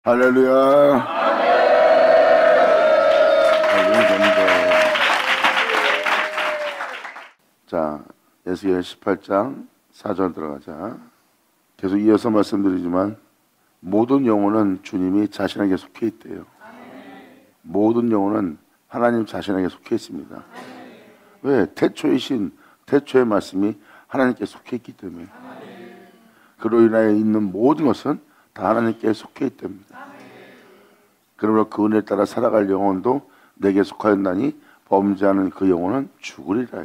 할렐루야. 자, 에스겔 18장 4절 들어가자. 계속 이어서 말씀드리지만 모든 영혼은 주님이 자신에게 속해 있대요. 모든 영혼은 하나님 자신에게 속해 있습니다. 왜? 태초이신 태초의 말씀이 하나님께 속해 있기 때문에. 그로 인하여 있는 모든 것은 다 하나님께 속해 있답니다. 그러므로 그 은혜에 따라 살아갈 영혼도 내게 속하였나니 범죄하는 그 영혼은 죽으리라.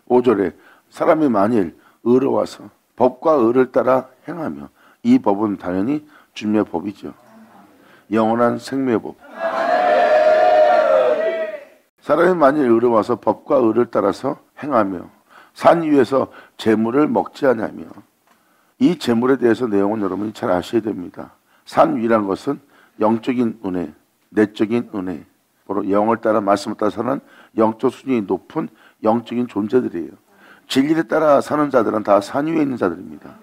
5절에 사람이 만일 의로워서 법과 의를 따라 행하며, 이 법은 당연히 주님의 법이죠. 영원한 생명의 법. 사람이 만일 의로워서 법과 의를 따라서 행하며 산 위에서 재물을 먹지 않으며, 이 재물에 대해서 내용은 여러분이 잘 아셔야 됩니다. 산 위란 것은 영적인 은혜, 내적인 은혜, 바로 영을 따라 말씀을 따라 사는 영적 수준이 높은 영적인 존재들이에요. 진리에 따라 사는 자들은 다 산 위에 있는 자들입니다.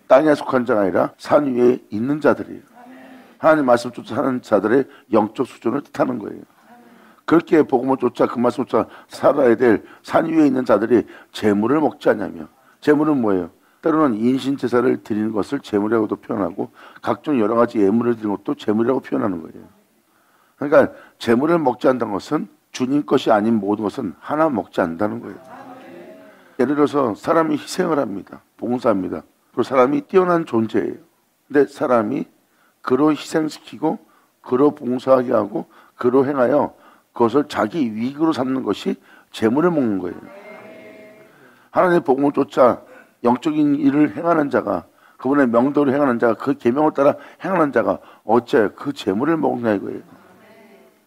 땅에 속한 자가 아니라 산 위에 있는 자들이에요. 하나님 말씀 쫓아 사는 자들의 영적 수준을 뜻하는 거예요. 그렇게 복음을 쫓아 그 말씀을 쫓아 살아야 될 산 위에 있는 자들이 재물을 먹지 않냐며. 재물은 뭐예요? 때로는 인신제사를 드리는 것을 재물이라고도 표현하고, 각종 여러 가지 예물을 드리는 것도 재물이라고 표현하는 거예요. 그러니까 재물을 먹지 않는다는 것은 주님 것이 아닌 모든 것은 하나 먹지 않는다는 거예요. 예를 들어서 사람이 희생을 합니다. 봉사합니다. 그리고 사람이 뛰어난 존재예요. 근데 사람이 그로 희생시키고 그로 봉사하게 하고 그로 행하여 그것을 자기 이익으로 삼는 것이 재물을 먹는 거예요. 하나님의 복음을 쫓아 영적인 일을 행하는 자가, 그분의 명도를 행하는 자가, 그 계명을 따라 행하는 자가 어째 그 재물을 먹냐 이거예요.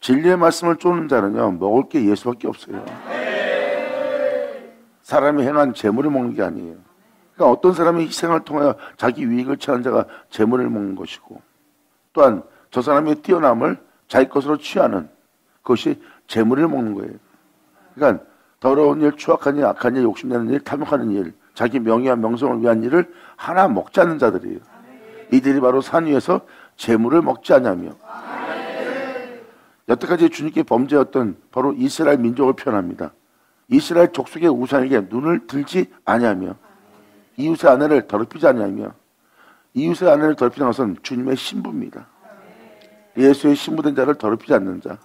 진리의 말씀을 쫓는 자는요, 먹을 게 예수밖에 없어요. 사람이 행한 재물을 먹는 게 아니에요. 그러니까 어떤 사람이 희생을 통하여 자기 유익을 취하는 자가 재물을 먹는 것이고, 또한 저 사람의 뛰어남을 자기 것으로 취하는 그것이 재물을 먹는 거예요. 그러니까 더러운 일, 추악한 일, 악한 일, 욕심내는 일, 탐욕하는 일, 자기 명예와 명성을 위한 일을 하나 먹지 않는 자들이에요. 이들이 바로 산 위에서 재물을 먹지 않냐며. 여태까지 주님께 범죄였던 바로 이스라엘 민족을 표현합니다. 이스라엘 족속의 우상에게 눈을 들지 아니하며, 이웃의 아내를 더럽히지 아니하며. 이웃의 아내를 더럽히는 것은 주님의 신부입니다. 예수의 신부된 자를 더럽히지 않는 자,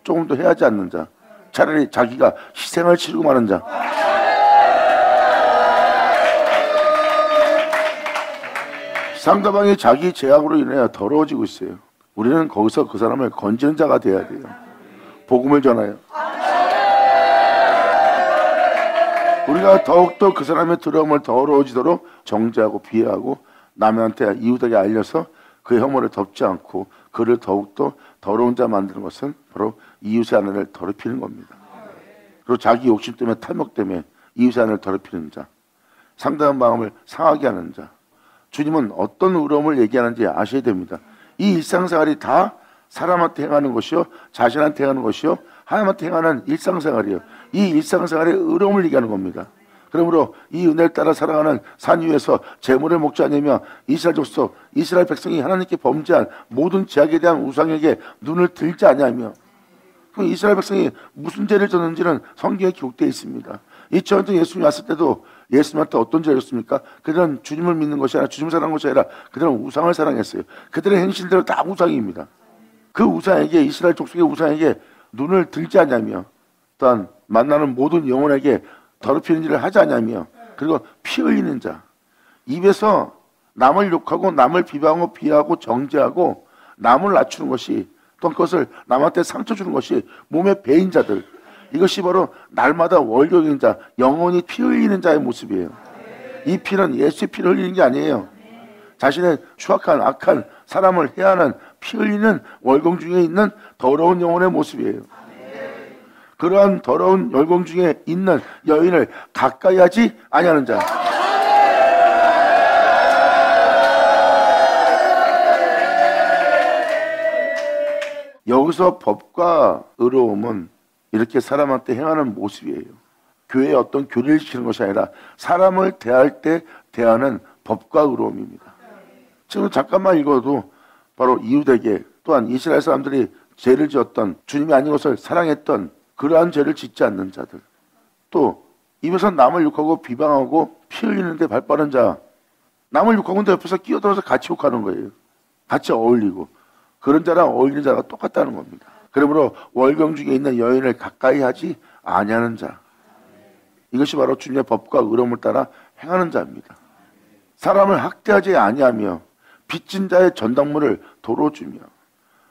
조금도 해하지 않는 자, 차라리 자기가 희생을 치르고 마는 자. 상대방이 자기 죄악으로 인해 더러워지고 있어요. 우리는 거기서 그 사람을 건지는 자가 돼야 돼요. 복음을 전하여. 우리가 더욱더 그 사람의 더러움을 더러워지도록 정죄하고 비하하고 남한테, 이웃에게 알려서 그의 혐오를 덮지 않고 그를 더욱더 더러운 자 만드는 것은 바로 이웃의 아내를 더럽히는 겁니다. 그리고 자기 욕심 때문에, 탐욕 때문에 이웃의 아내를 더럽히는 자, 상대방 마음을 상하게 하는 자. 주님은 어떤 의로움을 얘기하는지 아셔야 됩니다. 이 일상생활이 다 사람한테 행하는 것이요, 자신한테 행하는 것이요, 하나님한테 행하는 일상생활이요. 이 일상생활의 의로움을 얘기하는 겁니다. 그러므로 이 은혜를 따라 살아가는 산 위에서 재물을 먹지 않으며 이스라엘 족속, 이스라엘 백성이 하나님께 범죄한 모든 죄악에 대한 우상에게 눈을 들지 아니하며. 이스라엘 백성이 무슨 죄를 졌는지는 성경에 기록되어 있습니다. 2000년 전 예수님이 왔을 때도 예수님한테 어떤 죄를 졌습니까? 그들은 주님을 믿는 것이 아니라, 주님을 사랑한 것이 아니라 그들은 우상을 사랑했어요. 그들의 행실대로 다 우상입니다. 그 우상에게, 이스라엘 족속의 우상에게 눈을 들지 않냐며, 또한 만나는 모든 영혼에게 더럽히는 일을 하지 않냐며, 그리고 피 흘리는 자, 입에서 남을 욕하고 남을 비방하고 비하하고 정죄하고 남을 낮추는 것이, 또 그것을 남한테 상처 주는 것이 몸에 배인 자들, 이것이 바로 날마다 월경인 자, 영원히 피 흘리는 자의 모습이에요. 이 피는 예수의 피를 흘리는 게 아니에요. 자신의 추악한 악한 사람을 해하는 피 흘리는 월경 중에 있는 더러운 영혼의 모습이에요. 그러한 더러운 열공 중에 있는 여인을 가까이 하지 아니하는 자. 여기서 법과 의로움은 이렇게 사람한테 행하는 모습이에요. 교회에 어떤 교리를 지키는 것이 아니라 사람을 대할 때 대하는 법과 의로움입니다. 지금 잠깐만 읽어도 바로 이웃에게, 또한 이스라엘 사람들이 죄를 지었던, 주님이 아닌 것을 사랑했던 그러한 죄를 짓지 않는 자들, 또 입에서 남을 욕하고 비방하고 피 흘리는데 발 빠른 자, 남을 욕하고도 옆에서 끼어들어서 같이 욕하는 거예요. 같이 어울리고, 그런 자랑 어울리는 자가 똑같다는 겁니다. 그러므로 월경 중에 있는 여인을 가까이 하지 아니하는 자, 이것이 바로 주님의 법과 의로움을 따라 행하는 자입니다. 사람을 학대하지 아니하며 빚진 자의 전당물을 도로 주며,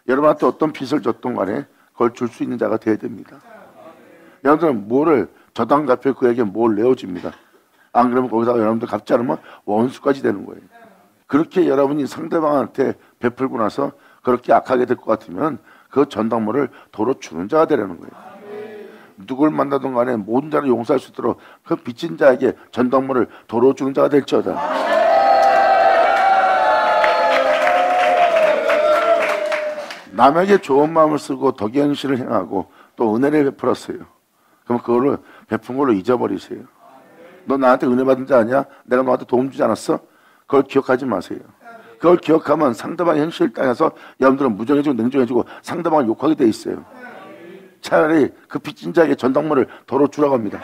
여러분한테 어떤 빚을 졌던 간에 그걸 줄 수 있는 자가 되어야 됩니다. 여러분들은 뭐를 저당 갚여 그에게 뭘 내어줍니다. 안 그러면 거기다가 여러분들 갚지 않으면 원수까지 되는 거예요. 그렇게 여러분이 상대방한테 베풀고 나서 그렇게 악하게 될 것 같으면 그 전당물을 도로 주는 자가 되라는 거예요. 누굴 만나든 간에 모든 자를 용서할 수 있도록 그 빚진 자에게 전당물을 도로 주는 자가 될지어다. 남에게 좋은 마음을 쓰고 덕의 행실을 행하고 또 은혜를 베풀었어요. 그럼 그걸로 베푼 걸로 잊어버리세요. 너 나한테 은혜 받은 자 아니야? 내가 너한테 도움 주지 않았어? 그걸 기억하지 마세요. 그걸 기억하면 상대방의 행실을 따라서 여러분들은 무정해지고 냉정해지고 상대방을 욕하게 돼 있어요. 차라리 그 빚진 자에게 전당물을 도로 주라고 합니다.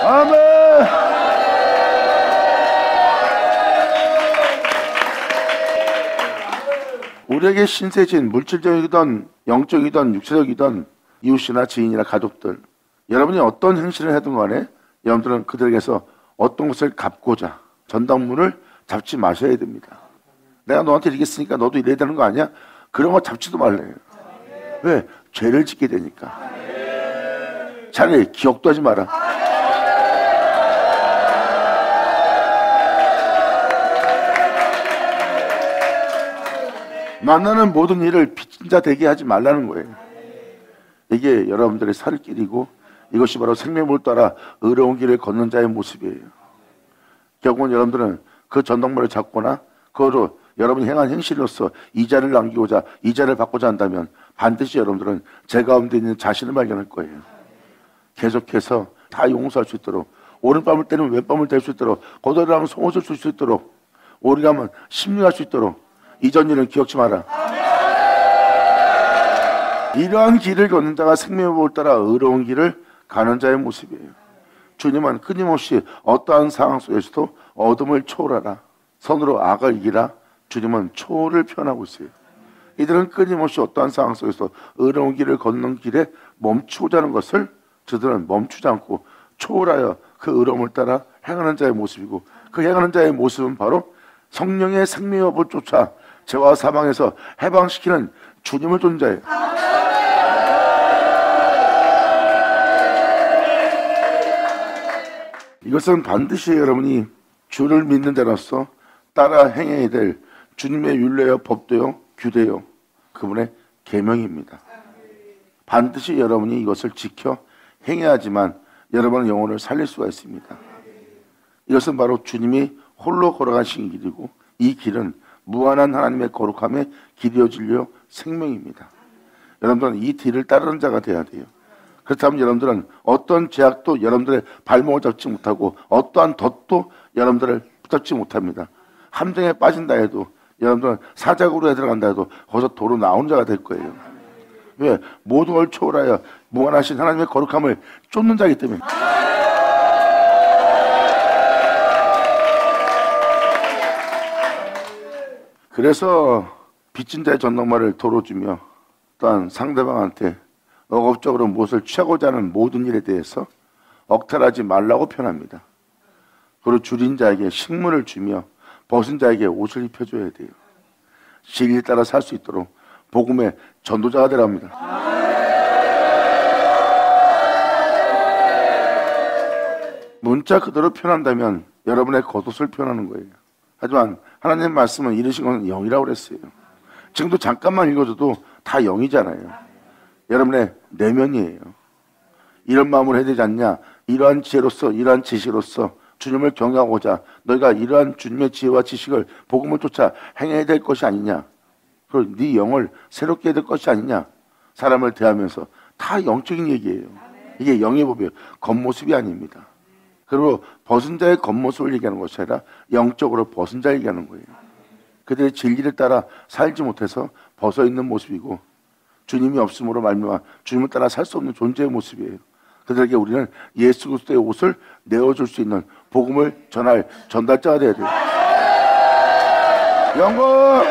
아멘. 우리에게 신세진, 물질적이든 영적이든 육체적이든 이웃이나 지인이나 가족들, 여러분이 어떤 행실을 하든 간에 여러분들은 그들에게서 어떤 것을 갚고자 전당물을 잡지 마셔야 됩니다. 내가 너한테 이렇게 했으니까 너도 이래야 되는 거 아니야? 그런 거 잡지도 말래요. 왜? 죄를 짓게 되니까. 차라리 기억도 하지 마라. 만나는 모든 일을 빚진 자 되게 하지 말라는 거예요. 이게 여러분들의 살 길이고, 이것이 바로 생명을 따라 의로운 길을 걷는 자의 모습이에요. 결국은 여러분들은 그 전당물을 잡거나 그거로 여러분이 행한 행실로서 이자를 남기고자, 이자를 받고자 한다면 반드시 여러분들은 제 가운데 있는 자신을 발견할 거예요. 계속해서 다 용서할 수 있도록, 오른밤을 때리면 왼밤을 댈 수 있도록, 고도리라면 속옷을 줄 수 있도록, 오리라면 심리할 수 있도록, 이전 일은 기억지 마라. 이러한 길을 걷는 자가 생명의 법을 따라 의로운 길을 가는 자의 모습이에요. 주님은 끊임없이 어떠한 상황 속에서도 어둠을 초월하라, 선으로 악을 이기라, 주님은 초월을 표현하고 있어요. 이들은 끊임없이 어떠한 상황 속에서 의로운 길을 걷는 길에 멈추고자 하는 것을 저들은 멈추지 않고 초월하여 그 의로움을 따라 행하는 자의 모습이고, 그 행하는 자의 모습은 바로 성령의 생명의 법을 쫓아 죄와 사망에서 해방시키는 주님을 쫓는 자예요. 이것은 반드시 여러분이 주를 믿는 자로서 따라 행해야 될 주님의 율례요, 법도요, 규례요, 그분의 계명입니다. 반드시 여러분이 이것을 지켜 행해야지만 여러분의 영혼을 살릴 수가 있습니다. 이것은 바로 주님이 홀로 걸어가신 길이고, 이 길은 무한한 하나님의 거룩함의 길이요 진리요 생명입니다. 여러분들은 이 길을 따르는 자가 되어야 돼요. 그렇다면 여러분들은 어떤 제약도 여러분들의 발목을 잡지 못하고 어떠한 덫도 여러분들을 붙잡지 못합니다. 함정에 빠진다 해도, 여러분들은 사자구로에 들어간다 해도 거기서 도로 나오는 자가 될 거예요. 왜? 모든 걸 초월하여 무한하신 하나님의 거룩함을 쫓는 자이기 때문에. 그래서 빚진 자의 전당말을 도로 주며, 또한 상대방한테 억압적으로 무엇을 취하고자 하는 모든 일에 대해서 억탈하지 말라고 표현합니다. 그리고 줄인 자에게 식물을 주며 벗은 자에게 옷을 입혀줘야 돼요. 진리에 따라 살 수 있도록 복음의 전도자가 되랍니다. 문자 그대로 표현한다면 여러분의 겉옷을 표현하는 거예요. 하지만 하나님의 말씀은 이르신 것은 영이라고 그랬어요. 지금도 잠깐만 읽어줘도 다 영이잖아요. 여러분의 내면이에요. 이런 마음으로 해야 되지 않냐? 이러한 지혜로서, 이러한 지식으로서 주님을 경외하고자 너희가 이러한 주님의 지혜와 지식을 복음을 쫓아 행해야 될 것이 아니냐? 그리고 네 영을 새롭게 해야 될 것이 아니냐? 사람을 대하면서 다 영적인 얘기예요. 이게 영의 법이에요. 겉모습이 아닙니다. 그리고 벗은 자의 겉모습을 얘기하는 것이 아니라 영적으로 벗은 자를 얘기하는 거예요. 그들의 진리를 따라 살지 못해서 벗어있는 모습이고 주님이 없음으로 말미암아 주님을 따라 살 수 없는 존재의 모습이에요. 그들에게 우리는 예수 그리스도의 옷을 내어줄 수 있는 복음을 전할 전달자가 되어야 돼요. 영광!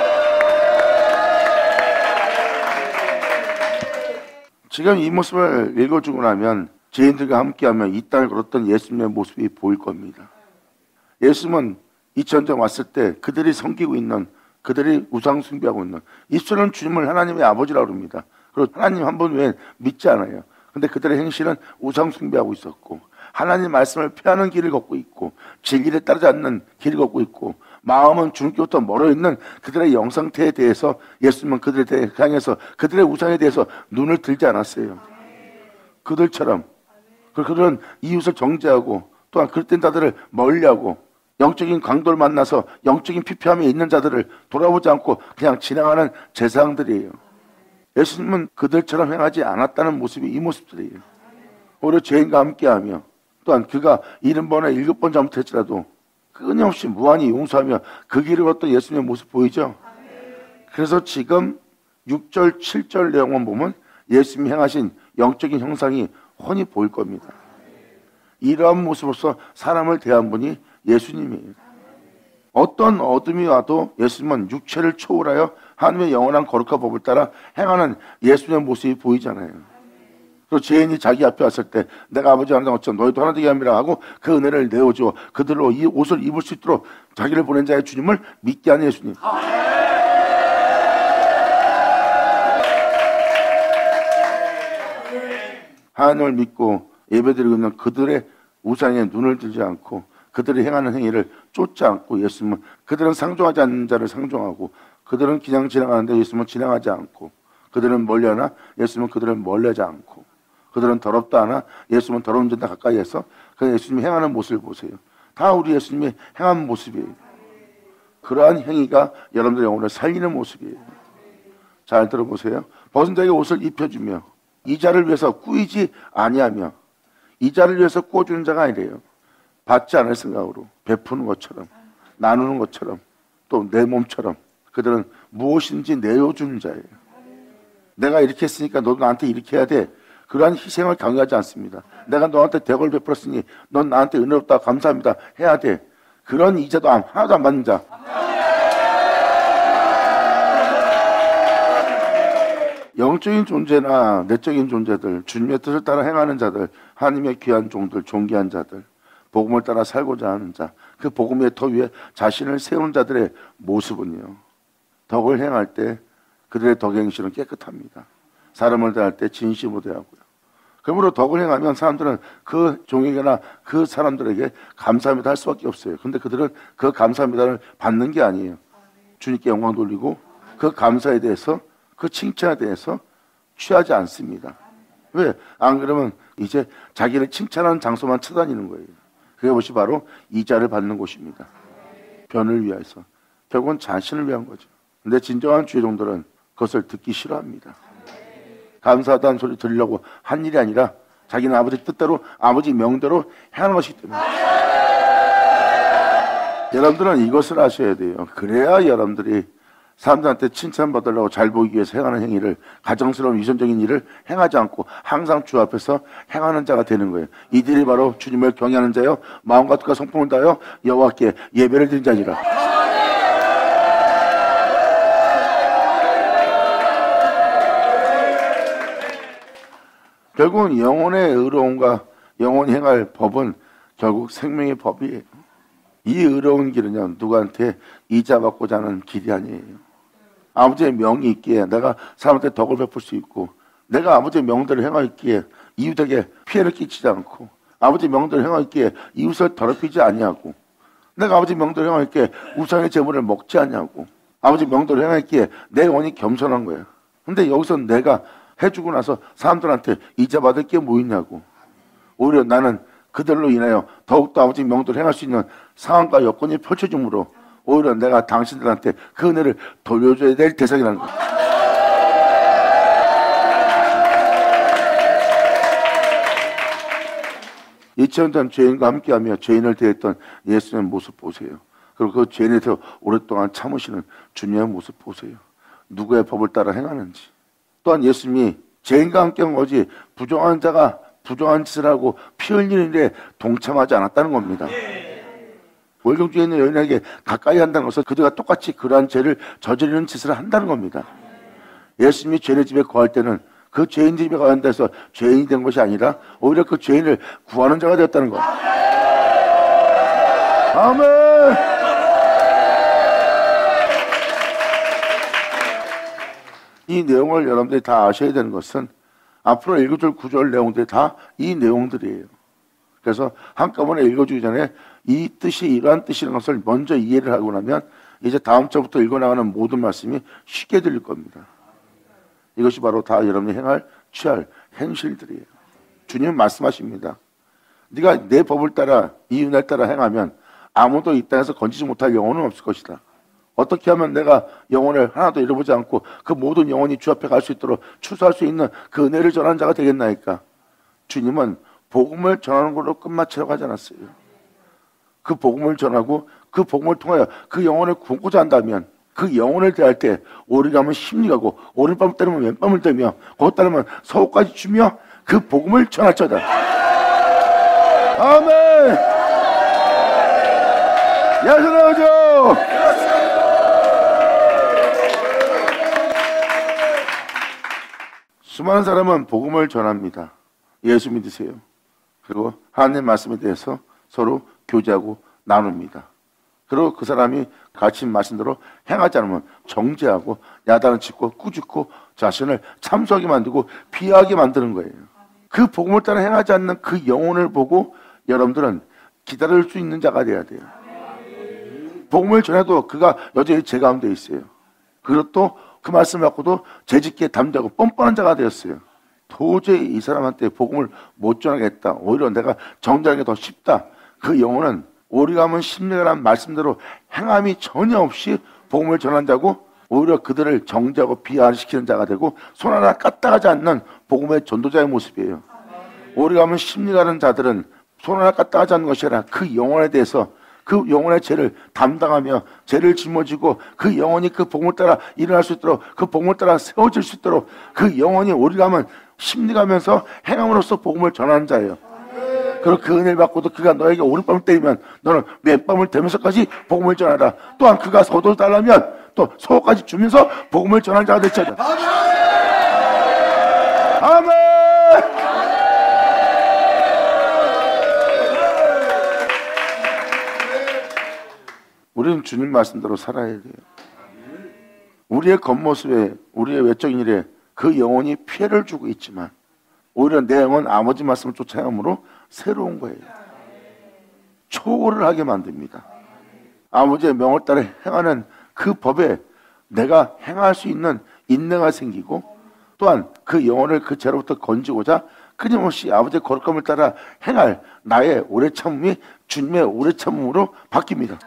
지금 이 모습을 읽어주고 나면 죄인들과 함께하면 이 땅을 걸었던 예수님의 모습이 보일 겁니다. 예수님은 2000년 왔을 때 그들이 섬기고 있는, 그들이 우상 숭배하고 있는 이스라엘 주님을 하나님의 아버지라고 합니다. 그리고 하나님 한 분 외에 믿지 않아요. 근데 그들의 행실은 우상 숭배하고 있었고 하나님 말씀을 피하는 길을 걷고 있고 진리를 따르지 않는 길을 걷고 있고 마음은 주님께부터 멀어 있는 그들의 영상태에 대해서 예수님은 그들에 향해서 그들의 우상에 대해서 눈을 들지 않았어요. 그들처럼 그들은 이웃을 정죄하고 또한 그릇된 자들을 멀리하고 영적인 강도를 만나서 영적인 피폐함에 있는 자들을 돌아보지 않고 그냥 지나가는 제사장들이에요. 예수님은 그들처럼 행하지 않았다는 모습이 이 모습들이에요. 오히려 죄인과 함께하며 또한 그가 70번에 7번 잘못했지라도 끊임없이 무한히 용서하며 그 길을 걷던 예수님의 모습 보이죠? 그래서 지금 6절, 7절 내용만 보면 예수님이 행하신 영적인 형상이 훤히 보일 겁니다. 이러한 모습으로서 사람을 대한 분이 예수님이에요. 어떤 어둠이 와도 예수님은 육체를 초월하여 하나님의 영원한 거룩한 법을 따라 행하는 예수님의 모습이 보이잖아요. 그리고 죄인이 자기 앞에 왔을 때 내가 아버지 하나님 어쩜 너희도 하나 되게 함이라 하고 그 은혜를 내어주어 그들로 이 옷을 입을 수 있도록 자기를 보낸 자의 주님을 믿게 하는 예수님. 하나님을 믿고 예배드리고 있는 그들의 우상에 눈을 들지 않고 그들이 행하는 행위를 쫓지 않고 예수님은 그들은 상종하지 않는 자를 상종하고 그들은 그냥 지나가는데 예수님은 지나가지 않고 그들은 멀리하나 예수님은 그들을 멀리하지 않고 그들은 더럽다 하나 예수님은 더러운 자들 가까이에서 그 예수님이 행하는 모습을 보세요. 다 우리 예수님이 행한 모습이에요. 그러한 행위가 여러분들의 영혼을 살리는 모습이에요. 잘 들어보세요. 벗은 자에게 옷을 입혀주며 이 자를 위해서 꾸이지 아니하며 이 자를 위해서 꾸어주는 자가 아니래요. 받지 않을 생각으로 베푸는 것처럼 나누는 것처럼 또 내 몸처럼 그들은 무엇인지 내어주는 자예요. 내가 이렇게 했으니까 너도 나한테 이렇게 해야 돼. 그러한 희생을 강요하지 않습니다. 내가 너한테 대접을 베풀었으니 넌 나한테 은혜롭다 감사합니다 해야 돼. 그런 이자도 하나도 안 받는 자. 영적인 존재나 내적인 존재들, 주님의 뜻을 따라 행하는 자들, 하나님의 귀한 종들, 존귀한 자들, 복음을 따라 살고자 하는 자, 그 복음의 터 위에 자신을 세우는 자들의 모습은요, 덕을 행할 때 그들의 덕 행실은 깨끗합니다. 사람을 대할 때 진심으로 대하고요. 그러므로 덕을 행하면 사람들은 그 종에게나 그 사람들에게 감사합니다 할 수밖에 없어요. 근데 그들은 그 감사합니다를 받는 게 아니에요. 주님께 영광 돌리고 그 감사에 대해서 그 칭찬에 대해서 취하지 않습니다. 왜? 안 그러면 이제 자기를 칭찬하는 장소만 찾아다니는 거예요. 그것이 바로 이자를 받는 곳입니다. 변을 위해서. 결국은 자신을 위한 거죠. 근데 진정한 주의 종들은 그것을 듣기 싫어합니다. 감사하다는 소리 들으려고 한 일이 아니라 자기는 아버지 뜻대로 아버지 명대로 행하는 것이기 때문에. 여러분들은 이것을 아셔야 돼요. 그래야 여러분들이 사람들한테 칭찬받으려고 잘 보이기 위해서 행하는 행위를, 가정스러운 위선적인 일을 행하지 않고 항상 주 앞에서 행하는 자가 되는 거예요. 이들이 바로 주님을 경외하는 자요 마음과 뜻과 성품을 다하여 여호와께 예배를 드린 자니라. 결국은 영혼의 의로움과 영혼이 행할 법은 결국 생명의 법이에요. 이 의로운 길은요, 누구한테 이자 받고자 하는 길이 아니에요. 아버지의 명이 있기에 내가 사람한테 덕을 베풀 수 있고, 내가 아버지의 명대로 행하기에 이웃에게 피해를 끼치지 않고, 아버지의 명대로 행하기에 이웃을 더럽히지 아니하고, 내가 아버지의 명대로 행하기에 우상의 제물을 먹지 아니하고, 아버지의 명대로 행하기에 내 영혼이 겸손한 거예요. 근데 여기서 내가 해주고 나서 사람들한테 이자 받을 게 뭐 있냐고. 오히려 나는 그들로 인하여 더욱더 아버지 명도를 행할 수 있는 상황과 여건이 펼쳐지므로 오히려 내가 당신들한테 그 은혜를 돌려줘야 될 대상이라는 거예요. 이처럼 죄인과 함께하며 죄인을 대했던 예수님의 모습 보세요. 그리고 그 죄인에 대해서 오랫동안 참으시는 주님의 모습 보세요. 누구의 법을 따라 행하는지. 또한 예수님이 죄인과 함께 한 거지 부정한 자가 부정한 짓을 하고 피 흘리는 일에 동참하지 않았다는 겁니다. 월경주에 있는 여인에게 가까이 한다는 것은 그들과 똑같이 그러한 죄를 저지르는 짓을 한다는 겁니다. 예수님이 죄인의 집에 거할 때는 그 죄인 집에 거한 데서 죄인이 된 것이 아니라 오히려 그 죄인을 구하는 자가 되었다는 것. 아멘. 이 내용을 여러분들이 다 아셔야 되는 것은 앞으로 읽어줄 구절 내용들이 다 이 내용들이에요. 그래서 한꺼번에 읽어주기 전에 이 뜻이 이러한 뜻이라는 것을 먼저 이해를 하고 나면 이제 다음 주부터 읽어나가는 모든 말씀이 쉽게 들릴 겁니다. 이것이 바로 다 여러분이 행할, 취할 행실들이에요. 주님은 말씀하십니다. 네가 내 법을 따라 이 은혜를 따라 행하면 아무도 이 땅에서 건지지 못할 영혼은 없을 것이다. 어떻게 하면 내가 영혼을 하나도 잃어보지 않고 그 모든 영혼이 주 앞에 갈 수 있도록 추수할 수 있는 그 은혜를 전하는 자가 되겠나이까? 주님은 복음을 전하는 걸로 끝마치라고 하지 않았어요. 그 복음을 전하고 그 복음을 통하여 그 영혼을 구원고자 한다면 그 영혼을 대할 때 오리가 하면 심리가고 오른밤을 때리면 왼밤을 때며 그것 따르면 서울까지 주며 그 복음을 전할지어다. 아멘. 예수 나오죠. 수많은 사람은 복음을 전합니다. 예수 믿으세요. 그리고 하나님의 말씀에 대해서 서로 교제하고 나눕니다. 그리고 그 사람이 가르친 말씀대로 행하지 않으면 정죄하고 야단을 짓고 꾸짖고 자신을 참소하게 만들고 비하하게 만드는 거예요. 그 복음을 따라 행하지 않는 그 영혼을 보고 여러분들은 기다릴 수 있는 자가 돼야 돼요. 복음을 전해도 그가 여전히 죄 가운데 있어요. 그리고 또 그 말씀을 갖고도 죄짓기에 담대하고 뻔뻔한 자가 되었어요. 도저히 이 사람한테 복음을 못 전하겠다. 오히려 내가 정죄하는 게 더 쉽다. 그 영혼은 오리가면 심리가란 말씀대로 행함이 전혀 없이 복음을 전한 자고 오히려 그들을 정죄하고 비하시키는 자가 되고 손 하나 까딱하지 않는 복음의 전도자의 모습이에요. 오리가면 심리가는 자들은 손 하나 까딱하지 않는 것이 아니라 그 영혼에 대해서 그 영혼의 죄를 담당하며 죄를 짊어지고 그 영혼이 그 복음을 따라 일어날 수 있도록 그 복음을 따라 세워질 수 있도록 그 영혼이 오리가면 심리가면서 행함으로써 복음을 전하는 자예요. 그리고 그 은혜를 받고도 그가 너에게 오른밤을 때리면 너는 왼밤을 대면서까지 복음을 전하라. 또한 그가 서도를 달라면 또 서까지 주면서 복음을 전하는 자가 되자. 아멘. 우리는 주님 말씀대로 살아야 돼요. 우리의 겉모습에 우리의 외적인 일에 그 영혼이 피해를 주고 있지만 오히려 내 영혼 아버지 말씀을 쫓아 행함으로 새로운 거예요. 초월을 하게 만듭니다. 아버지의 명을 따라 행하는 그 법에 내가 행할 수 있는 인내가 생기고 또한 그 영혼을 그 죄로부터 건지고자 끊임없이 아버지의 거룩함을 따라 행할 나의 오래 참음이 주님의 오래 참음으로 바뀝니다.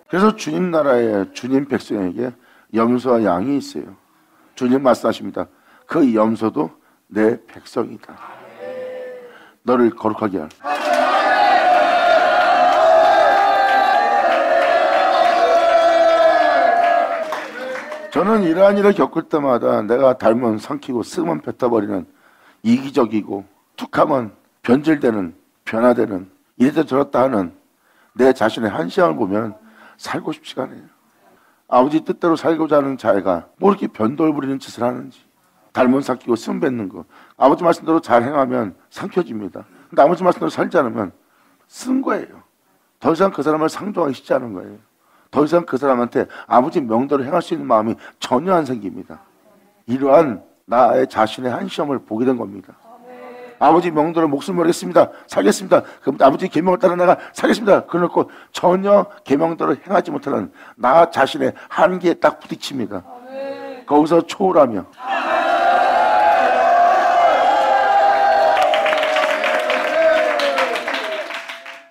그래서 주님 나라에 주님 백성에게 염소와 양이 있어요. 주님 말씀하십니다. 그 염소도 내 백성이다. 너를 거룩하게 할. 저는 이러한 일을 겪을 때마다 내가 닮은 삼키고 쓰면 뱉어버리는 이기적이고 툭하면 변질되는 변화되는 이랬다 저랬다 하는 내 자신의 한시함을 보면 살고 싶지가 않아요. 아버지 뜻대로 살고자 하는 자애가 뭐 이렇게 변돌 부리는 짓을 하는지 닮은 삼키고 쓰면 뱉는 거 아버지 말씀대로 잘 행하면 삼켜집니다. 근데 아버지 말씀대로 살지 않으면 쓴 거예요. 더 이상 그 사람을 상종하기 쉽지 않은 거예요. 더 이상 그 사람한테 아버지 명대로 행할 수 있는 마음이 전혀 안 생깁니다. 이러한 나의 자신의 한시험을 보게 된 겁니다. 아버지 명대로 목숨을 버리겠습니다. 살겠습니다. 그럼 아버지 계명을 따라 내가 살겠습니다. 그래놓고 전혀 계명대로 행하지 못하는 나 자신의 한계에 딱 부딪힙니다. 거기서 초월하며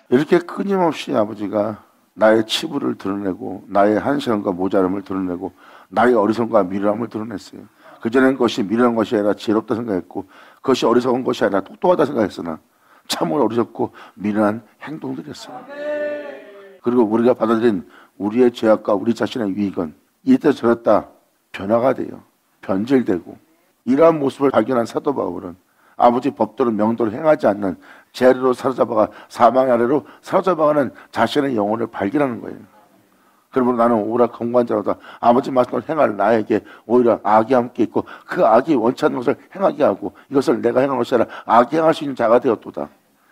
이렇게 끊임없이 아버지가 나의 치부를 드러내고 나의 한시함과 모자람을 드러내고 나의 어리석음과 미련함을 드러냈어요. 그전엔 그것이 미련한 것이 아니라 지혜롭다 생각했고 그것이 어리석은 것이 아니라 똑똑하다 생각했으나 참으로 어리석고 미련한 행동들이었어요. 그리고 우리가 받아들인 우리의 죄악과 우리 자신의 유익은 이때 저랬다 변화가 돼요. 변질되고 이러한 모습을 발견한 사도 바울은 아버지 법도를 명도를 행하지 않는 제 아래로 사로잡아가 사망의 아래로 사로잡아가는 자신의 영혼을 발견하는 거예요. 그러므로 나는 오라 건관자로다. 아버지 말씀을 행할 나에게 오히려 악이 함께 있고 그 악이 원치 않는 것을 행하게 하고 이것을 내가 행한 것이 아니라 악이 행할 수 있는 자가 되었도다.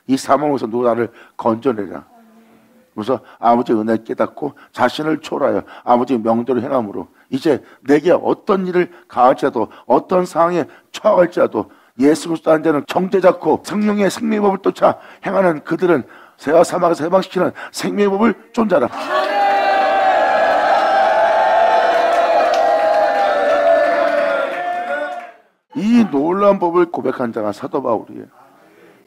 이 사망에서 누가 나를 건져내라. 그래서 아버지의 은혜를 깨닫고 자신을 초월하여 아버지의 명도를 행함으로 이제 내게 어떤 일을 가할지라도 어떤 상황에 처할지라도 예수 그리스도 한 자는 정죄 잡고 성령의 생명의 법을 쫓아 행하는 그들은 새와 사망에서 해방시키는 생명의 법을 쫓아라. 이 놀라운 법을 고백한 자가 사도 바울이에요.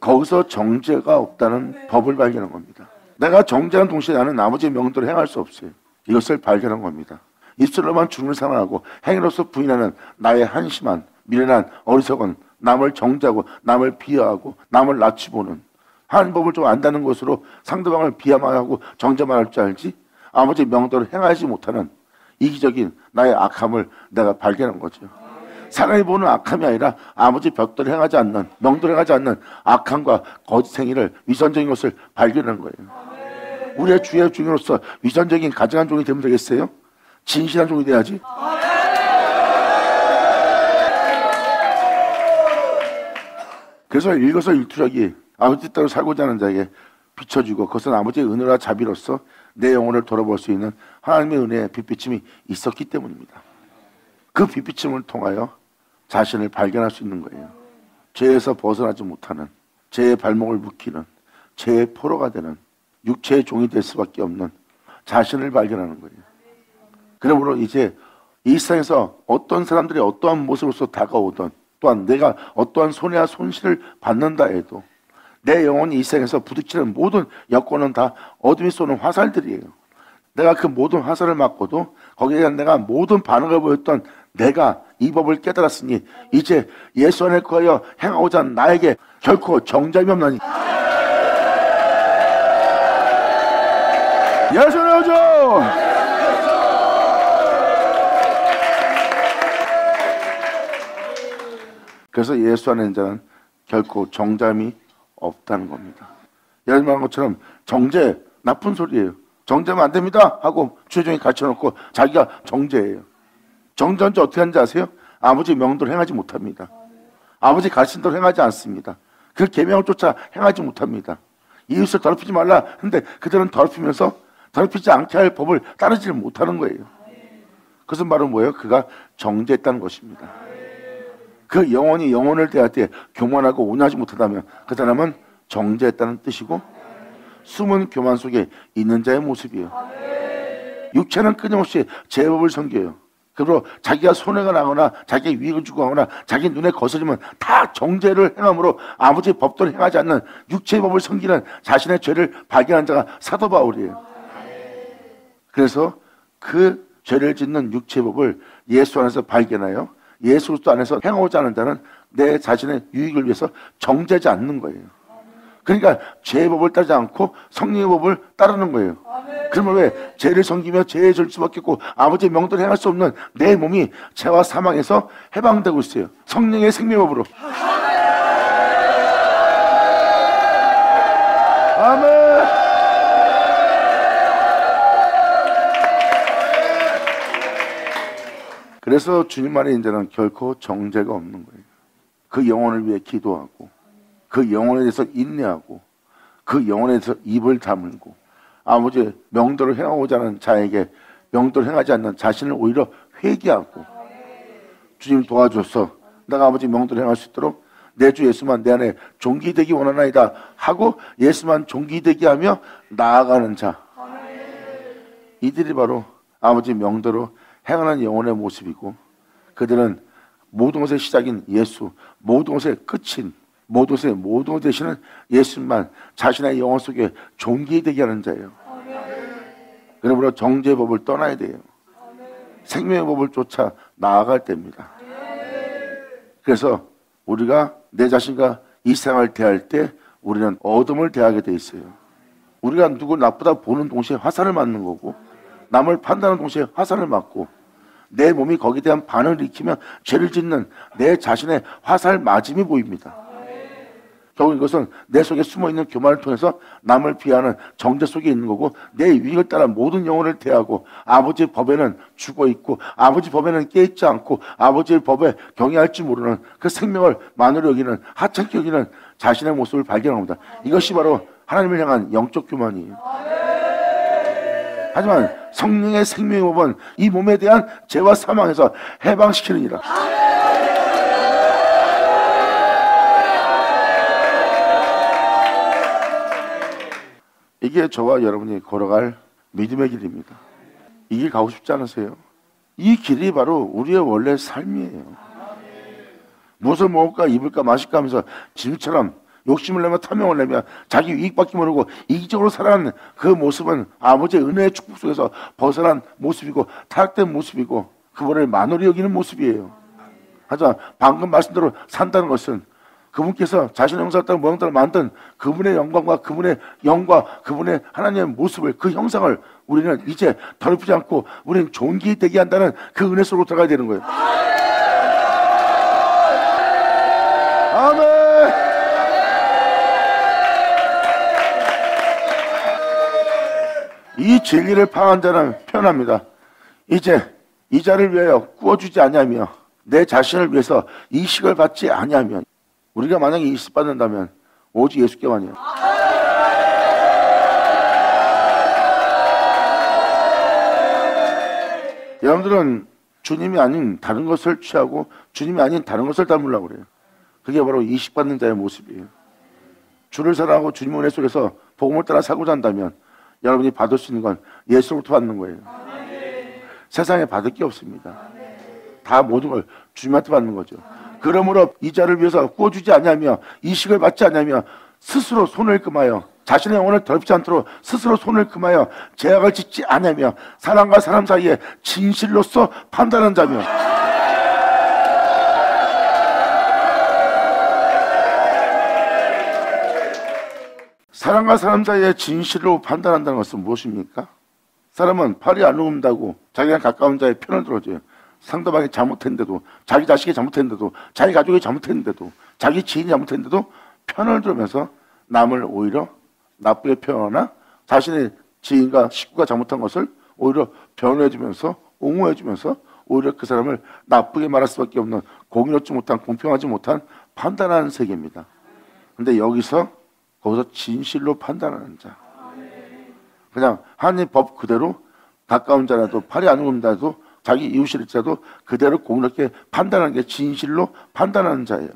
거기서 정죄가 없다는 법을 발견한 겁니다. 내가 정죄한 동시에 나는 아버지의 명도를 행할 수 없어요. 이것을 발견한 겁니다. 입술로만 주님을 사랑하고 행위로서 부인하는 나의 한심한 미련한 어리석은 남을 정죄하고 남을 비하하고 남을 낮추보는 하나님 법을 좀 안다는 것으로 상대방을 비하만 하고 정죄만 할 줄 알지 아버지의 명도를 행하지 못하는 이기적인 나의 악함을 내가 발견한 거죠. 사람이 보는 악함이 아니라 아버지 벽도를 행하지 않는 명도를 행하지 않는 악함과 거짓 행위를 위선적인 것을 발견한 거예요. 우리의 주의 종으로서 위선적인 가증한 종이 되면 되겠어요? 진실한 종이 돼야지. 그래서 일거수일투족이 아버지 뜻대로 살고자 하는 자에게 비춰주고 그것은 아버지의 은혜와 자비로서 내 영혼을 돌아볼 수 있는 하나님의 은혜의 빛비침이 있었기 때문입니다. 그 빛비침을 통하여 자신을 발견할 수 있는 거예요. 죄에서 벗어나지 못하는 죄의 발목을 묶이는 죄의 포로가 되는 육체의 종이 될 수밖에 없는 자신을 발견하는 거예요. 그러므로 이제 이 세상에서 어떤 사람들이 어떠한 모습으로서 다가오던 또한 내가 어떠한 손해와 손실을 받는다 해도 내 영혼이 이 세상에서 부딪히는 모든 여건은 다 어둠이 쏘는 화살들이에요. 내가 그 모든 화살을 맞고도 거기에 대한 내가 모든 반응을 보였던 내가 이 법을 깨달았으니 이제 예수 안에 거하여 행하고자 하는 나에게 결코 정죄함이 없나니 예수 안에 오죠. 그래서 예수 안에 있는 자는 결코 정죄함이 없다는 겁니다. 예를 말한 것처럼 정죄 나쁜 소리예요. 정죄하면 안 됩니다 하고 주의종이 갖춰놓고 자기가 정죄예요. 정죄한 지 어떻게 하는지 아세요? 아버지 명도를 행하지 못합니다. 아버지 가르친 대로 행하지 않습니다. 그 계명을 쫓아 행하지 못합니다. 이웃을 더럽히지 말라 하는데 그들은 더럽히면서 더럽히지 않게 할 법을 따르지를 못하는 거예요. 그것은 바로 뭐예요? 그가 정죄했다는 것입니다. 그 영혼이 영혼을 대할 때 교만하고 온유하지 못하다면 그 사람은 정죄했다는 뜻이고 숨은 교만 속에 있는 자의 모습이에요. 육체는 끊임없이 제법을 섬겨요. 그리고 자기가 손해가 나거나 자기의 위익을 주고하거나 자기 눈에 거스리면 다 정죄를 행함으로 아버지의 법도를 행하지 않는 육체의 법을 섬기는 자신의 죄를 발견한 자가 사도 바울이에요. 그래서 그 죄를 짓는 육체의 법을 예수 안에서 발견하여 예수 그리스도 안에서 행하고자 하는 자는 내 자신의 유익을 위해서 정죄하지 않는 거예요. 그러니까 죄의 법을 따르지 않고 성령의 법을 따르는 거예요. 그러면 왜 죄를 섬기며 죄에 질 수밖에 없고 아버지의 명도를 행할 수 없는 내 몸이 죄와 사망에서 해방되고 있어요. 성령의 생명의 법으로. 아멘. 그래서 주님 안에 있는 자는 결코 정죄가 없는 거예요. 그 영혼을 위해 기도하고 그 영혼에 대해서 인내하고 그 영혼에 대해서 입을 다물고 아버지의 명도를 행하고자 하는 자에게 명도를 행하지 않는 자신을 오히려 회개하고 주님 도와줘서 내가 아버지 명도를 행할 수 있도록 내 주 예수만 내 안에 존귀되기 원하나이다 하고 예수만 존귀되게 하며 나아가는 자, 이들이 바로 아버지 명도로 행하는 영혼의 모습이고 그들은 모든 것의 시작인 예수, 모든 것의 끝인 모든 것의 모든 것 되시는 예수만 자신의 영혼 속에 존귀되게 하는 자예요. 그러므로 정죄의 법을 떠나야 돼요. 생명의 법을 쫓아 나아갈 때입니다. 그래서 우리가 내 자신과 이 세상을 대할 때 우리는 어둠을 대하게 돼 있어요. 우리가 누구 나쁘다 보는 동시에 화살을 맞는 거고, 남을 판단하는 동시에 화살을 맞고, 내 몸이 거기에 대한 반응을 일으키면 죄를 짓는 내 자신의 화살 맞음이 보입니다. 결국 이것은 내 속에 숨어있는 교만을 통해서 남을 비하는 정죄 속에 있는 거고, 내 유익을 따라 모든 영혼을 대하고, 아버지의 법에는 죽어있고 아버지 법에는 깨있지 않고 아버지의 법에 경외할 줄 모르는 그 생명을 만으로 여기는, 하찮게 여기는 자신의 모습을 발견합니다. 이것이 바로 하나님을 향한 영적 교만이에요. 하지만 성령의 생명의 법은 이 몸에 대한 죄와 사망에서 해방시키느니라. 이게 저와 여러분이 걸어갈 믿음의 길입니다. 이 길 가고 싶지 않으세요? 이 길이 바로 우리의 원래 삶이에요. 무엇을 먹을까 입을까 마실까 하면서 짐처럼 욕심을 내며 탐욕을 내며 자기 이익받기 모르고 이기적으로 살아가는 그 모습은 아버지의 은혜의 축복 속에서 벗어난 모습이고 타락된 모습이고 그분을 만홀히 여기는 모습이에요. 하지만 방금 말씀대로 산다는 것은 그분께서 자신의 형상을 따라 모양 따라 만든 그분의 영광과 그분의 영과 그분의 하나님의 모습을, 그 형상을 우리는 이제 더럽히지 않고 우리는 존귀히 되게 한다는 그 은혜 속으로 들어가야 되는 거예요. 아멘. 이 진리를 파악한 자는 편합니다. 이제 이 자를 위하여 구워주지 아니하며 내 자신을 위해서 이식을 받지 아니하며, 우리가 만약에 이식 받는다면 오직 예수께만이에요. 여러분들은 주님이 아닌 다른 것을 취하고 주님이 아닌 다른 것을 닮으려고 그래요. 그게 바로 이식 받는 자의 모습이에요. 주를 사랑하고 주님 은혜 속에서 복음을 따라 살고자 한다면 여러분이 받을 수 있는 건 예수로부터 받는 거예요. 세상에 받을 게 없습니다. 다 모든 걸 주님한테 받는 거죠. 그러므로 이 자를 위해서 구워주지 아니하며 이식을 받지 아니하며 스스로 손을 금하여 자신의 영혼을 더럽히지 않도록 스스로 손을 금하여 죄악을 짓지 아니하며 사람과 사람 사이에 진실로서 판단하는 자며, 사람과 사람 사이에 진실로 판단한다는 것은 무엇입니까? 사람은 팔이 안 녹는다고 자기랑 가까운 자의 편을 들어줘요. 상대방이 잘못했는데도, 자기 자식이 잘못했는데도, 자기 가족이 잘못했는데도, 자기 지인이 잘못했는데도 편을 들으면서 남을 오히려 나쁘게 표현하나 자신의 지인과 식구가 잘못한 것을 오히려 변호해주면서 옹호해주면서 오히려 그 사람을 나쁘게 말할 수밖에 없는 공의롭지 못한, 공평하지 못한 판단하는 세계입니다. 근데 거기서 진실로 판단하는 자, 그냥 하나님 법 그대로 가까운 자라도 팔이 안 녹는다도 자기 이웃을 자도 그대로 공의롭게 판단하는 게 진실로 판단하는 자예요.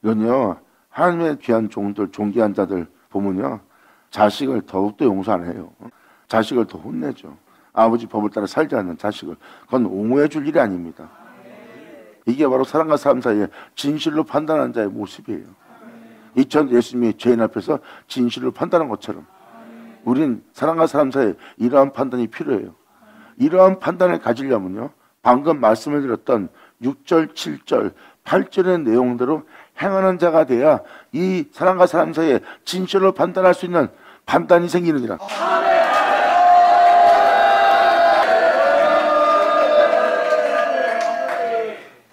이건요, 하나님의 귀한 종들, 존귀한 자들 보면요, 자식을 더욱더 용서 안 해요. 자식을 더 혼내죠. 아버지 법을 따라 살지 않는 자식을, 그건 옹호해 줄 일이 아닙니다. 이게 바로 사람과 사람 사이에 진실로 판단하는 자의 모습이에요. 이처럼 예수님이 죄인 앞에서 진실로 판단한 것처럼 우린 사람과 사람 사이에 이러한 판단이 필요해요. 이러한 판단을 가지려면요, 방금 말씀을 드렸던 6절, 7절, 8절의 내용대로 행하는 자가 돼야 이 사람과 사람 사이에 진실로 판단할 수 있는 판단이 생기느니라.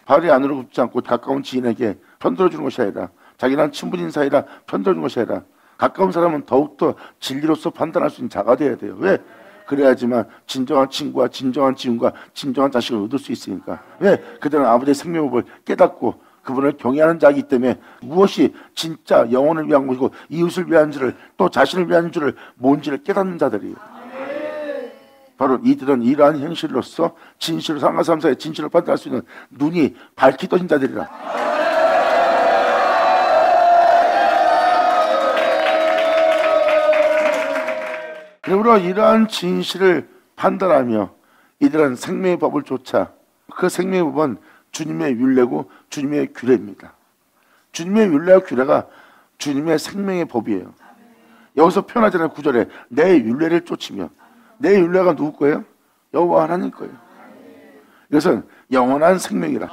발이 안으로 굽지 않고 가까운 지인에게 편들어주는 것이 아니라, 자기랑 친분인 사이라 편들어주는 것이 아니라 가까운 사람은 더욱더 진리로서 판단할 수 있는 자가 돼야 돼요. 왜? 그래야지만 진정한 친구와 진정한 지인과 진정한 자식을 얻을 수 있으니까. 왜? 그들은 아버지의 생명법을 깨닫고 그분을 경외하는 자이기 때문에 무엇이 진짜 영혼을 위한 것이고 이웃을 위한 줄을, 또 자신을 위한 줄을 뭔지를 깨닫는 자들이에요. 바로 이들은 이러한 행실로서 진실로 사람과 사람 사이에 진실을 판단할 수 있는 눈이 밝히 떠진 자들이라. 그러므로 이러한 진실을 판단하며 이들은 생명의 법을 쫓아, 그 생명의 법은 주님의 율례고 주님의 규례입니다. 주님의 율례와 규례가 주님의 생명의 법이에요. 여기서 표현하잖아요. 9절에 내 율례를 쫓으며, 내 율례가 누구 거예요? 여호와 하나님 거예요. 이것은 영원한 생명이라.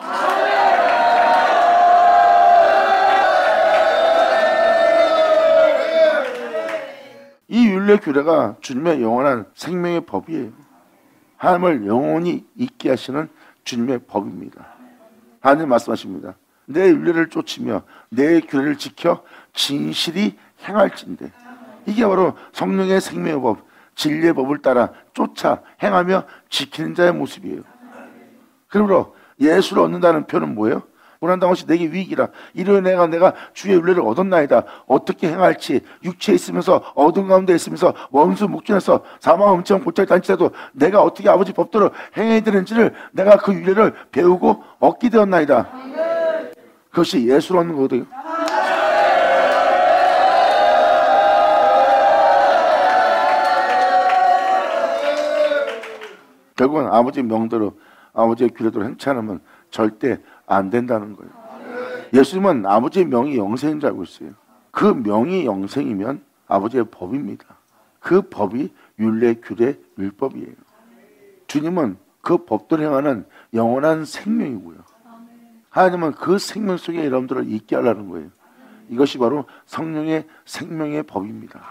율례 규례가 주님의 영원한 생명의 법이에요. 하나님을 영원히 있게 하시는 주님의 법입니다. 하나님 말씀하십니다. 내 율례를 쫓으며 내 규례를 지켜 진실이 행할진대. 이게 바로 성령의 생명의 법, 진리의 법을 따라 쫓아 행하며 지키는 자의 모습이에요. 그러므로 예수를 얻는다는 표현은 뭐예요? 고난당한 것이 내게 위기라. 이르되 내가 주의 율례를 얻었나이다. 어떻게 행할지 육체에 있으면서 어둠 가운데 있으면서 원수 묵진에서 사망 엄청 골짜기 단치라도 내가 어떻게 아버지 법대로 행해야 되는지를 내가 그 율례를 배우고 얻게 되었나이다. 그것이 예수를 얻는 거거든요. 결국은 아버지 명대로 아버지의 규례대로 행치 않으면 절대 안 된다는 거예요. 예수님은 아버지의 명이 영생인 줄 알고 있어요. 그 명이 영생이면 아버지의 법입니다. 그 법이 율례, 규례, 율법이에요. 주님은 그 법대로 행하는 영원한 생명이고요. 하나님은 그 생명 속에 여러분들을 있게 하려는 거예요. 이것이 바로 성령의 생명의 법입니다.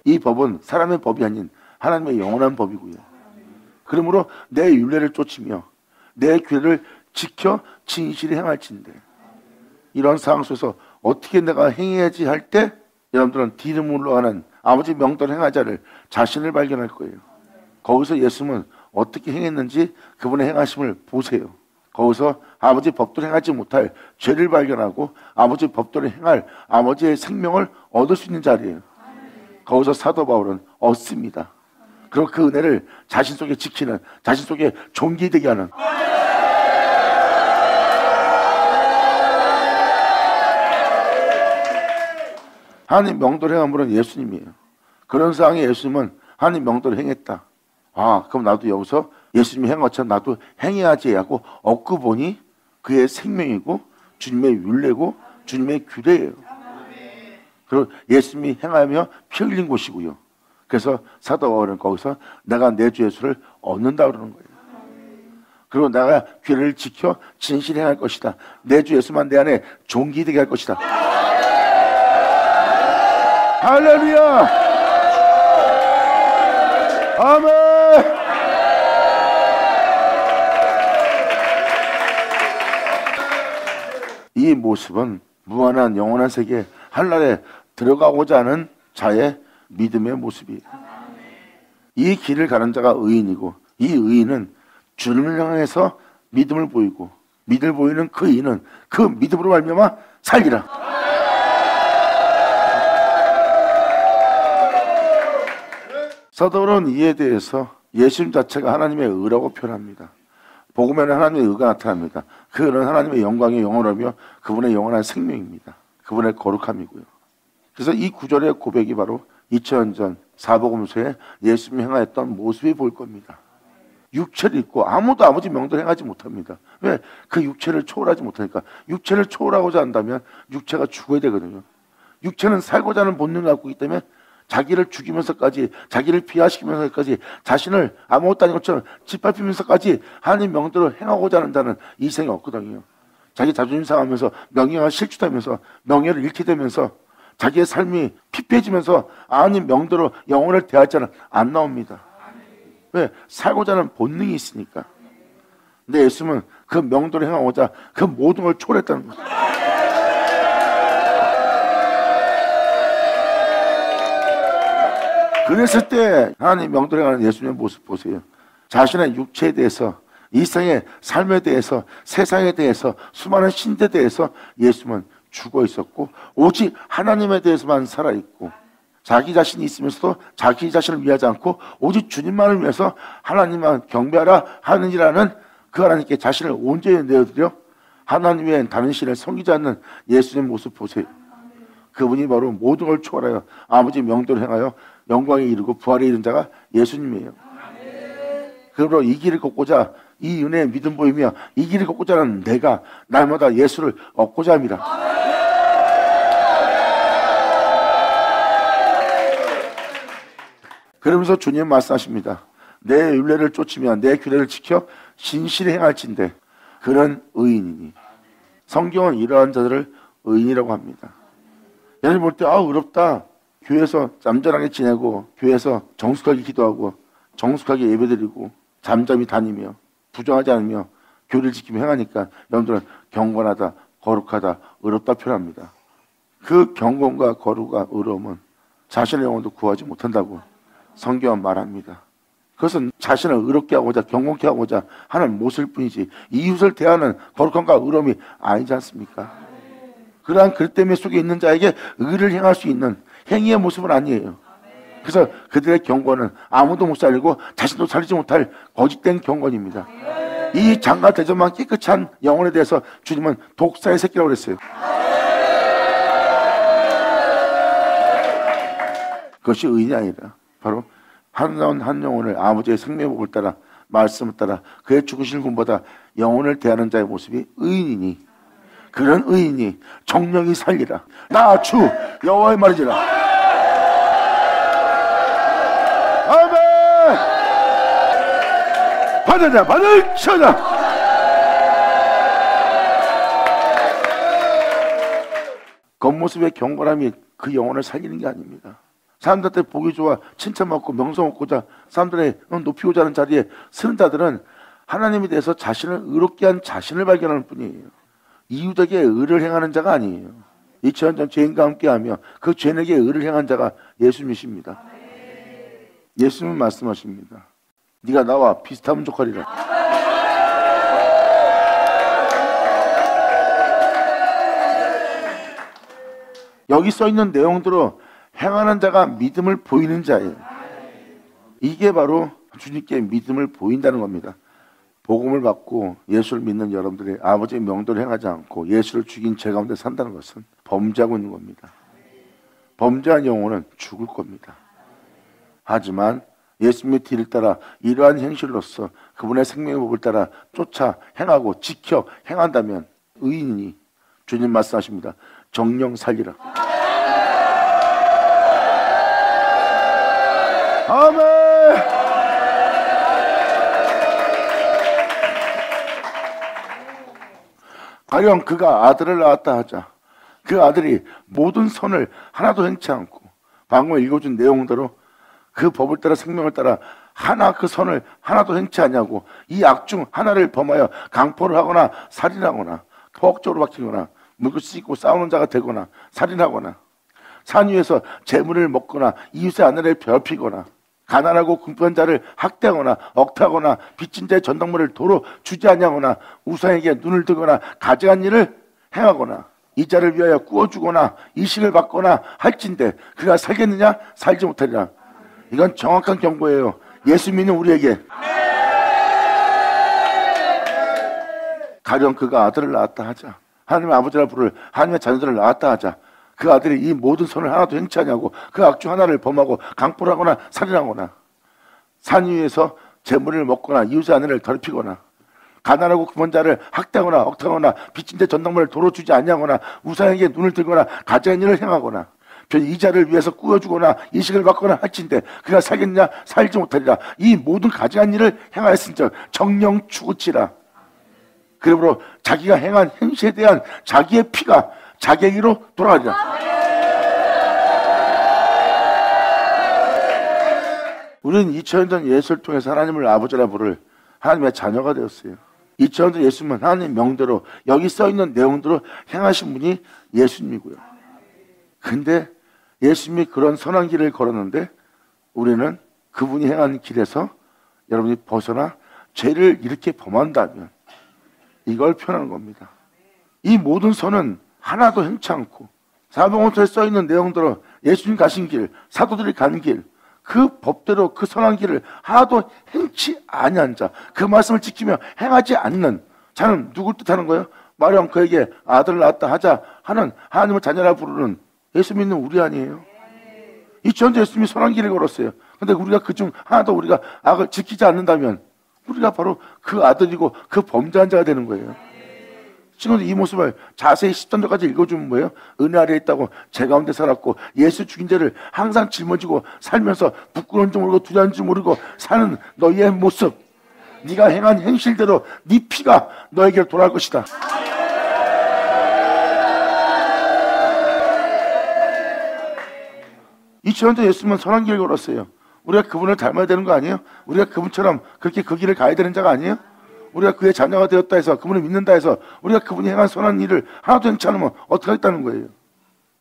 이 법은 사람의 법이 아닌 하나님의 영원한 법이고요. 그러므로 내 율례를 쫓으며 내 규례를 지켜 진실히 행할진대. 이런 상황 속에서 어떻게 내가 행해야지 할 때 여러분들은 뒤로 물러가는 아버지 명대로 행하자를 자신을 발견할 거예요. 거기서 예수님은 어떻게 행했는지 그분의 행하심을 보세요. 거기서 아버지 법대로 행하지 못할 죄를 발견하고 아버지 법대로 행할 아버지의 생명을 얻을 수 있는 자리예요. 거기서 사도 바울은 얻습니다. 그리고 그 은혜를 자신 속에 지키는, 자신 속에 존귀되게 하는, 하나님 명도를 행한 분은 예수님이에요. 그런 상황에 예수님은 하나님 명도를 행했다. 아, 그럼 나도 여기서 예수님이 행한 것처럼 나도 행해야지 하고 얻고 보니 그의 생명이고 주님의 율례고 주님의 규례예요. 그리고 예수님이 행하며 피 흘린 곳이고요. 그래서 사도 바울은 거기서 내가 내 주 예수를 얻는다 그러는 거예요. 그리고 내가 규례를 지켜 진실히 행할 것이다. 내 주 예수만 내 안에 존귀되게 할 것이다. 할렐루야! 아멘! 이 모습은 무한한 영원한 세계 한날에 들어가고자 하는 자의 믿음의 모습이에요. 이 길을 가는 자가 의인이고 이 의인은 주님을 향해서 믿음을 보이고 믿음을 보이는 그 의인은 그 믿음으로 말미암아 살리라. 사도 바울은 이에 대해서 예수님 자체가 하나님의 의라고 표현합니다. 복음에는 하나님의 의가 나타납니다. 그 의는 하나님의 영광의 영원하며 그분의 영원한 생명입니다. 그분의 거룩함이고요. 그래서 이 구절의 고백이 바로 2000년 전 사복음서에 예수님이 행하였던 모습이 보일 겁니다. 육체를 입고 아무도 아버지 명도를 행하지 못합니다. 왜? 그 육체를 초월하지 못하니까. 육체를 초월하고자 한다면 육체가 죽어야 되거든요. 육체는 살고자 하는 본능을 갖고 있기 때문에 자기를 죽이면서까지 자기를 비하시키면서까지 자신을 아무것도 아닌 것처럼 짓밟히면서까지 하나님 명대로 행하고자 한다는 이생이 없거든요. 자기 자존심 상하면서 명예가 실추되면서 명예를 잃게 되면서 자기의 삶이 피폐해지면서 하나님 명대로 영혼을 대할 자는 안 나옵니다. 왜? 살고자 하는 본능이 있으니까. 근데 예수님은 그 명대로 행하고자 그 모든 걸 초월했다는 거죠. 그랬을 때 하나님 명도를 행하는 예수님의 모습 보세요. 자신의 육체에 대해서, 일상의 삶에 대해서, 세상에 대해서, 수많은 신들에 대해서 예수님은 죽어 있었고 오직 하나님에 대해서만 살아있고 자기 자신이 있으면서도 자기 자신을 위하지 않고 오직 주님만을 위해서 하나님만 경배하라 하느니라는 그 하나님께 자신을 온전히 내어드려 하나님 외엔 다른 신을 섬기지 않는 예수님의 모습 보세요. 그분이 바로 모든 걸 초월하여 아버지 명도를 행하여 영광에 이르고 부활에 이른 자가 예수님이에요. 그러므로 이 길을 걷고자 이 은혜의 믿음 보이며 이 길을 걷고자 하는 내가 날마다 예수를 얻고자 합니다. 그러면서 주님 말씀하십니다. 내 율례를 쫓으며 내 규례를 지켜 진실히 행할진대 그는 의인이니. 성경은 이러한 자들을 의인이라고 합니다. 예를 볼 때 의롭다, 교회에서 얌전하게 지내고 교회에서 정숙하게 기도하고 정숙하게 예배드리고 잠잠히 다니며 부정하지 않으며 교리를 지키며 행하니까 여러분들은 경건하다, 거룩하다, 의롭다 표현합니다. 그 경건과 거룩과 의로움은 자신의 영혼도 구하지 못한다고 성경은 말합니다. 그것은 자신을 의롭게 하고자 경건케 하고자 하는 모습일 뿐이지 이웃을 대하는 거룩함과 의로움이 아니지 않습니까? 그러한 그릇됨의 속에 있는 자에게 의를 행할 수 있는 행위의 모습은 아니에요. 그래서 그들의 경건은 아무도 못 살리고 자신도 살리지 못할 거짓된 경건입니다. 이 장과 대접만 깨끗이 한 영혼에 대해서 주님은 독사의 새끼라고 그랬어요. 그것이 의인이 아니라 바로 한 영혼을 아버지의 생명복을 따라 말씀을 따라 그의 죽으신 분보다 영혼을 대하는 자의 모습이 의인이니 그런 의인이 정령이 살리라. 나 주 여호와의 말이지라. 아멘. 받으자 받으셔자. 겉모습의 경건함이 그 영혼을 살리는 게 아닙니다. 사람들한테 보기 좋아 칭찬받고 명성 얻고자 사람들의 높이고자 하는 자리에 서는 자들은 하나님에 대해서 자신을 의롭게 한 자신을 발견하는 뿐이에요. 이웃에게 의를 행하는 자가 아니에요. 2000년 전 죄인과 함께하며 그 죄인에게 의를 행한 자가 예수님이십니다. 예수님은 말씀하십니다. 네가 나와 비슷하면 족하리라. 여기 써있는 내용대로 행하는 자가 믿음을 보이는 자예요. 이게 바로 주님께 믿음을 보인다는 겁니다. 복음을 받고 예수를 믿는 여러분들이 아버지의 명도를 행하지 않고 예수를 죽인 죄 가운데 산다는 것은 범죄하고 있는 겁니다. 범죄한 영혼은 죽을 겁니다. 하지만 예수님의 뒤를 따라 이러한 행실로서 그분의 생명의 법을 따라 쫓아 행하고 지켜 행한다면 의인이 주님 말씀하십니다. 정령 살리라. 아멘. 가령 그가 아들을 낳았다 하자 그 아들이 모든 선을 하나도 행치 않고 방금 읽어준 내용대로 그 법을 따라 생명을 따라 하나 그 선을 하나도 행치 않냐고 이 악 중 하나를 범하여 강포를 하거나 살인하거나 포악적으로 박히거나 물고 씻고 싸우는 자가 되거나 살인하거나 산 위에서 재물을 먹거나 이웃의 아내를 괴롭히거나 가난하고 궁핍한 자를 학대하거나 억타하거나 빚진 자의 전당물을 도로 주지 아니하거나 우상에게 눈을 뜨거나 가증한 일을 행하거나 이 자를 위하여 구워주거나 이식을 받거나 할진대 그가 살겠느냐 살지 못하리라. 이건 정확한 경고예요. 예수 믿는 우리에게. 가령 그가 아들을 낳았다 하자 하나님의 아버지라 부를 하나님의 자녀들을 낳았다 하자 그 아들이 이 모든 선을 하나도 행치 않냐고 그 악 중 하나를 범하고 강포를 하거나 살인하거나 산 위에서 재물을 먹거나 이웃의 아내를 더럽히거나 가난하고 궁핍한 자를 학대하거나 억타하거나 빚진 자 전당물을 도로 주지 않냐거나 우상에게 눈을 들거나 가증한 일을 행하거나 이 자를 위해서 꾸어주거나 이식을 받거나 할진대 그가 살겠느냐 살지 못하리라. 이 모든 가증한 일을 행하였은즉 정령 죽을지라. 그러므로 자기가 행한 행실에 대한 자기의 피가 자기에게로 돌아가리라. 우리는 2000년 전 예수를 통해서 하나님을 아버지라 부를 하나님의 자녀가 되었어요. 2000년 전 예수님은 하나님 명대로 여기 써있는 내용대로 행하신 분이 예수님이고요. 근데 예수님이 그런 선한 길을 걸었는데 우리는 그분이 행한 길에서 여러분이 벗어나 죄를 이렇게 범한다면 이걸 표현하는 겁니다. 이 모든 선은 하나도 행치 않고 사복음서에 써있는 내용대로 예수님 가신 길, 사도들이 가는 길, 그 법대로 그 선한 길을 하나도 행치 아니한 자, 그 말씀을 지키며 행하지 않는 자는 누굴 뜻하는 거예요? 마령 그에게 아들을 낳았다 하자 하는 하나님을 자녀라 부르는 예수 믿는 우리 아니에요? 이 전제 예수님이 선한 길을 걸었어요. 근데 우리가 그중 하나도 우리가 악을 지키지 않는다면 우리가 바로 그 아들이고 그 범죄한 자가 되는 거예요. 지금 이 모습을 자세히 10전도까지 읽어주면 뭐예요? 은혜 아래에 있다고 죄 가운데 살았고 예수 죽인 죄를 항상 짊어지고 살면서 부끄러운 줄 모르고 두려운 줄 모르고 사는 너희의 모습, 네가 행한 행실대로 네 피가 너에게로 돌아올 것이다. 2000년 전 예수님은 선한 길을 걸었어요. 우리가 그분을 닮아야 되는 거 아니에요? 우리가 그분처럼 그렇게 그 길을 가야 되는 자가 아니에요? 우리가 그의 자녀가 되었다 해서, 그분을 믿는다 해서 우리가 그분이 행한 선한 일을 하나도 행치 않으면 어떻게 하겠다는 거예요?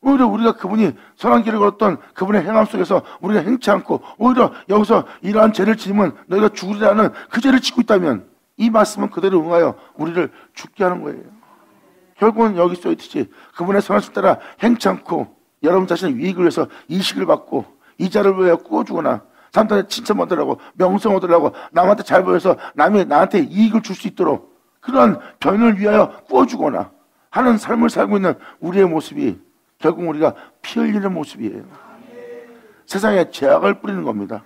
오히려 우리가 그분이 선한 길을 걸었던 그분의 행함 속에서 우리가 행치 않고 오히려 여기서 이러한 죄를 지으면 너희가 죽으리라는 그 죄를 짓고 있다면 이 말씀은 그대로 응하여 우리를 죽게 하는 거예요. 결국은 여기 써있듯이 그분의 선하심 따라 행치 않고 여러분 자신의 유익을 위해서 이식을 받고 이자를 위하여 꾸어주거나 사람들한테 칭찬 받으려고 명성 얻으려고 남한테 잘 보여서 남이 나한테 이익을 줄 수 있도록 그러한 변을 위하여 꾸어주거나 하는 삶을 살고 있는 우리의 모습이 결국 우리가 피 흘리는 모습이에요. 세상에 죄악을 뿌리는 겁니다.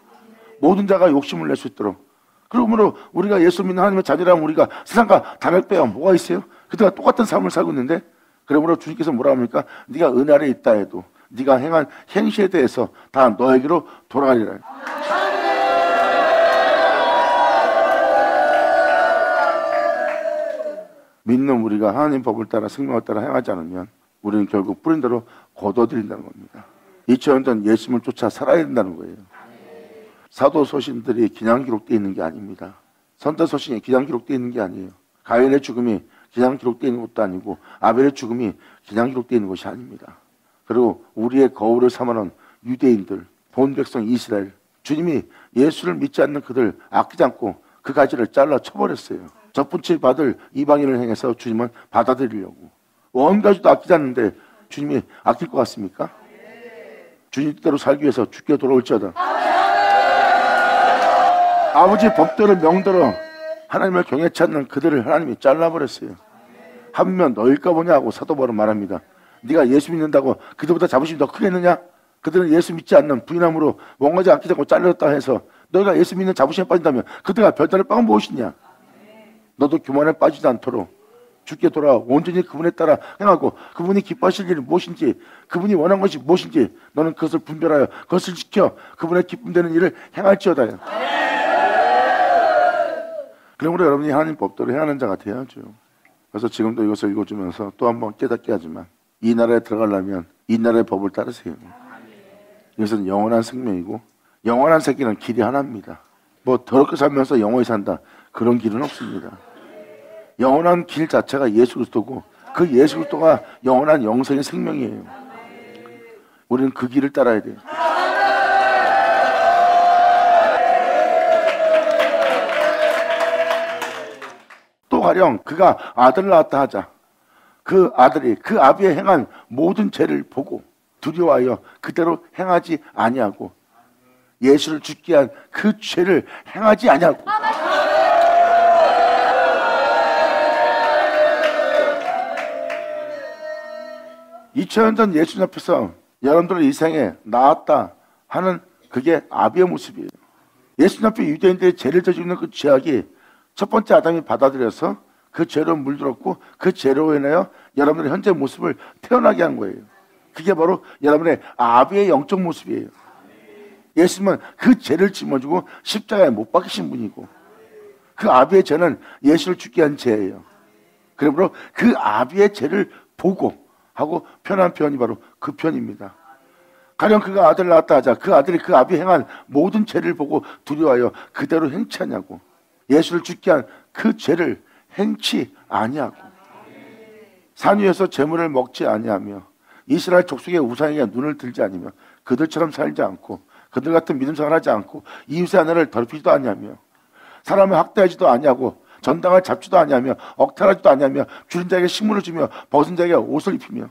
모든 자가 욕심을 낼 수 있도록. 그러므로 우리가 예수 믿는 하나님의 자녀라면 우리가 세상과 다를 바가 뭐가 있어요? 그때가 똑같은 삶을 살고 있는데 그러므로 주님께서 뭐라 합니까? 네가 은 아래 있다 해도 네가 행한 행실에 대해서 다 너에게로 돌아가리라. 믿는 우리가 하나님 법을 따라 생명을 따라 행하지 않으면 우리는 결국 뿌린 대로 거둬들인다는 겁니다. 2000년 전 예수님을 쫓아 살아야 된다는 거예요. 사도 서신들이 기냥 기록되어 있는 게 아닙니다. 선자 서신이 기냥 기록되어 있는 게 아니에요. 가인의 죽음이 기냥 기록되어 있는 것도 아니고 아벨의 죽음이 기냥 기록되어 있는 것이 아닙니다. 그리고 우리의 거울을 삼아놓은 유대인들, 본 백성 이스라엘, 주님이 예수를 믿지 않는 그들 아끼지 않고 그 가지를 잘라 쳐버렸어요. 접붙임 받을 이방인을 행해서 주님은 받아들이려고. 원 가지도 아끼지 않는데 주님이 아낄 것 같습니까? 주님 뜻대로 살기 위해서 죽게 돌아올지어다. 아버지 법대로 명대로 하나님을 경외치 않는 그들을 하나님이 잘라버렸어요. 하면 너일까 보냐 하고 사도 바울은 말합니다. 네가 예수 믿는다고 그들보다 자부심이 더 크겠느냐? 그들은 예수 믿지 않는 부인함으로 원가지 아끼지 않고 잘렸다 해서 너희가 예수 믿는 자부심에 빠진다면 그들과 별다를 바가 무엇이냐? 너도 교만에 빠지지 않도록 주께 돌아와 온전히 그분에 따라 행하고 그분이 기뻐하실 일이 무엇인지 그분이 원하는 것이 무엇인지 너는 그것을 분별하여 그것을 지켜 그분의 기쁨되는 일을 행할지어다요. 그러므로 여러분이 하나님 법대로 행하는 자가 되어야죠. 그래서 지금도 이것을 읽어주면서 또 한 번 깨닫게 하지만 이 나라에 들어가려면 이 나라의 법을 따르세요. 이것은 영원한 생명이고 영원한 새끼는 길이 하나입니다. 뭐 더럽게 살면서 영원히 산다 그런 길은 없습니다. 영원한 길 자체가 예수 그리스도고 그 예수 그리스도가 영원한 영생의 생명이에요. 우리는 그 길을 따라야 돼요. 또 가령 그가 아들을 낳았다 하자. 그 아들이 그 아비의 행한 모든 죄를 보고 두려워하여 그대로 행하지 아니하고 예수를 죽게 한 그 죄를 행하지 아니하고 2000년 전 예수님 앞에서 여러분들의 이생에 나았다 하는 그게 아비의 모습이에요. 예수님 앞에 유대인들의 죄를 저지르고 있는 그 죄악이 첫 번째 아담이 받아들여서 그 죄로 물들었고 그 죄로 인하여 여러분들의 현재 모습을 태어나게 한 거예요. 그게 바로 여러분의 아비의 영적 모습이에요. 예수님은 그 죄를 짊어지고 십자가에 못 박히신 분이고 그 아비의 죄는 예수를 죽게 한 죄예요. 그러므로 그 아비의 죄를 보고 하고 편한 편이 바로 그 편입니다. 가령 그가 아들을 낳았다 하자. 그 아들이 그 아비 행한 모든 죄를 보고 두려워하여 그대로 행치 아니하고 예수를 죽게 한 그 죄를 행치 아니하고 산 위에서 재물을 먹지 아니하며 이스라엘 족속의 우상에게 눈을 들지 아니며 그들처럼 살지 않고 그들 같은 믿음 생활을 하지 않고 이웃의 아내를 더럽히지도 아니하며 사람을 학대하지도 아니하고 전당을 잡지도 아니하며 억탈하지도 아니하며 줄인 자에게 식물을 주며 벗은 자에게 옷을 입히며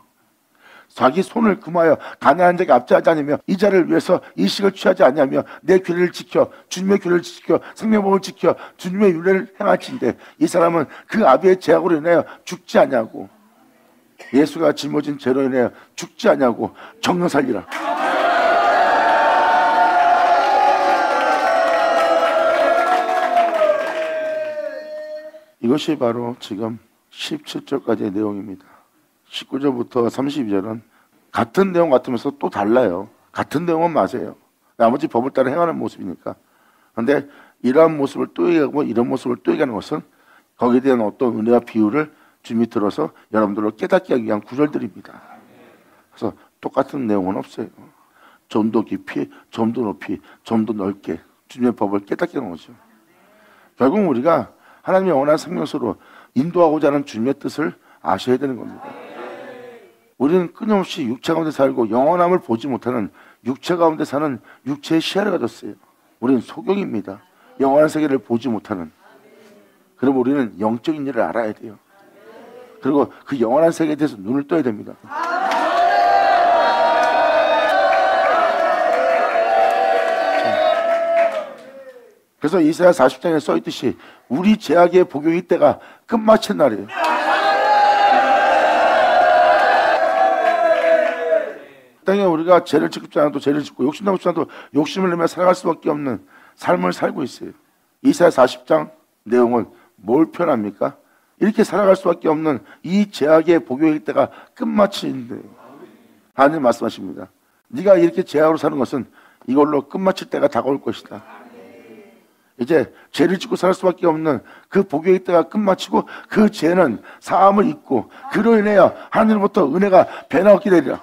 자기 손을 금하여 가난한 자에게 압제하지 않으며 이자를 위해서 이식을 취하지 아니하며 내 규례를 지켜 주님의 규례를 지켜 생명법을 지켜 주님의 윤례를 행할지인데 이 사람은 그 아비의 죄악으로 인하여 죽지 아니하고 예수가 짊어진 죄로 인하여 죽지 아니하고 정령 살리라. 이것이 바로 지금 17절까지의 내용입니다. 19절부터 32절은 같은 내용 같으면서 또 달라요. 같은 내용은 맞아요. 나머지 법을 따라 행하는 모습이니까. 그런데 이러한 모습을 또 얘기하고 이런 모습을 또 얘기하는 것은 거기에 대한 어떤 은혜와 비유를 주님이 들어서 여러분들을 깨닫게 하기 위한 구절들입니다. 그래서 똑같은 내용은 없어요. 좀 더 깊이, 좀 더 높이, 좀 더 넓게 주님의 법을 깨닫게 하는 거죠. 결국 우리가 하나님의 영원한 생명수로 인도하고자 하는 주님의 뜻을 아셔야 되는 겁니다. 우리는 끊임없이 육체 가운데 살고 영원함을 보지 못하는 육체 가운데 사는 육체의 시야를 가졌어요. 우리는 소경입니다. 영원한 세계를 보지 못하는. 그럼 우리는 영적인 일을 알아야 돼요. 그리고 그 영원한 세계에 대해서 눈을 떠야 됩니다. 그래서 이사야 40장에 써있듯이 우리 죄악의 복용의 때가 끝마친 날이에요. 땅에 우리가 죄를 짓지 않아도 죄를 짓고 욕심나고 싶지 않아도 욕심을 내며 살아갈 수밖에 없는 삶을 살고 있어요. 이사야 40장 내용은 뭘 표현합니까? 이렇게 살아갈 수밖에 없는 이 죄악의 복용의 때가 끝마치는데 하나님 말씀하십니다. 네가 이렇게 죄악으로 사는 것은 이걸로 끝마칠 때가 다가올 것이다. 이제 죄를 짓고 살 수밖에 없는 그 복용의 때가 끝마치고 그 죄는 사함을 입고 그로 인하여 하늘로부터 은혜가 배나 얻게 되리라.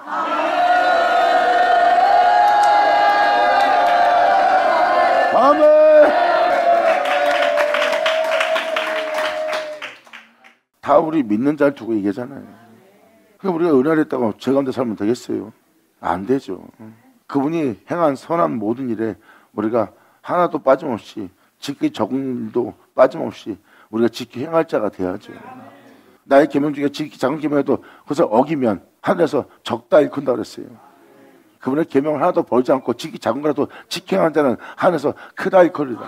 아멘. 다 우리 믿는 자를 두고 얘기하잖아요. 그러니까 우리가 은혜를 했다고 죄 가운데 살면 되겠어요? 안 되죠. 그분이 행한 선한 모든 일에 우리가 하나도 빠짐없이 지키 적은 일도 빠짐없이 우리가 지키 행할 자가 돼야죠. 나의 계명 중에 지키 작은 계명에도 그것을 어기면 하늘에서 적다 일컫는다 그랬어요. 그분의 계명을 하나도 벌지 않고 지키 작은 거라도 지키 행한 자는 하늘에서 크다 일컬리다.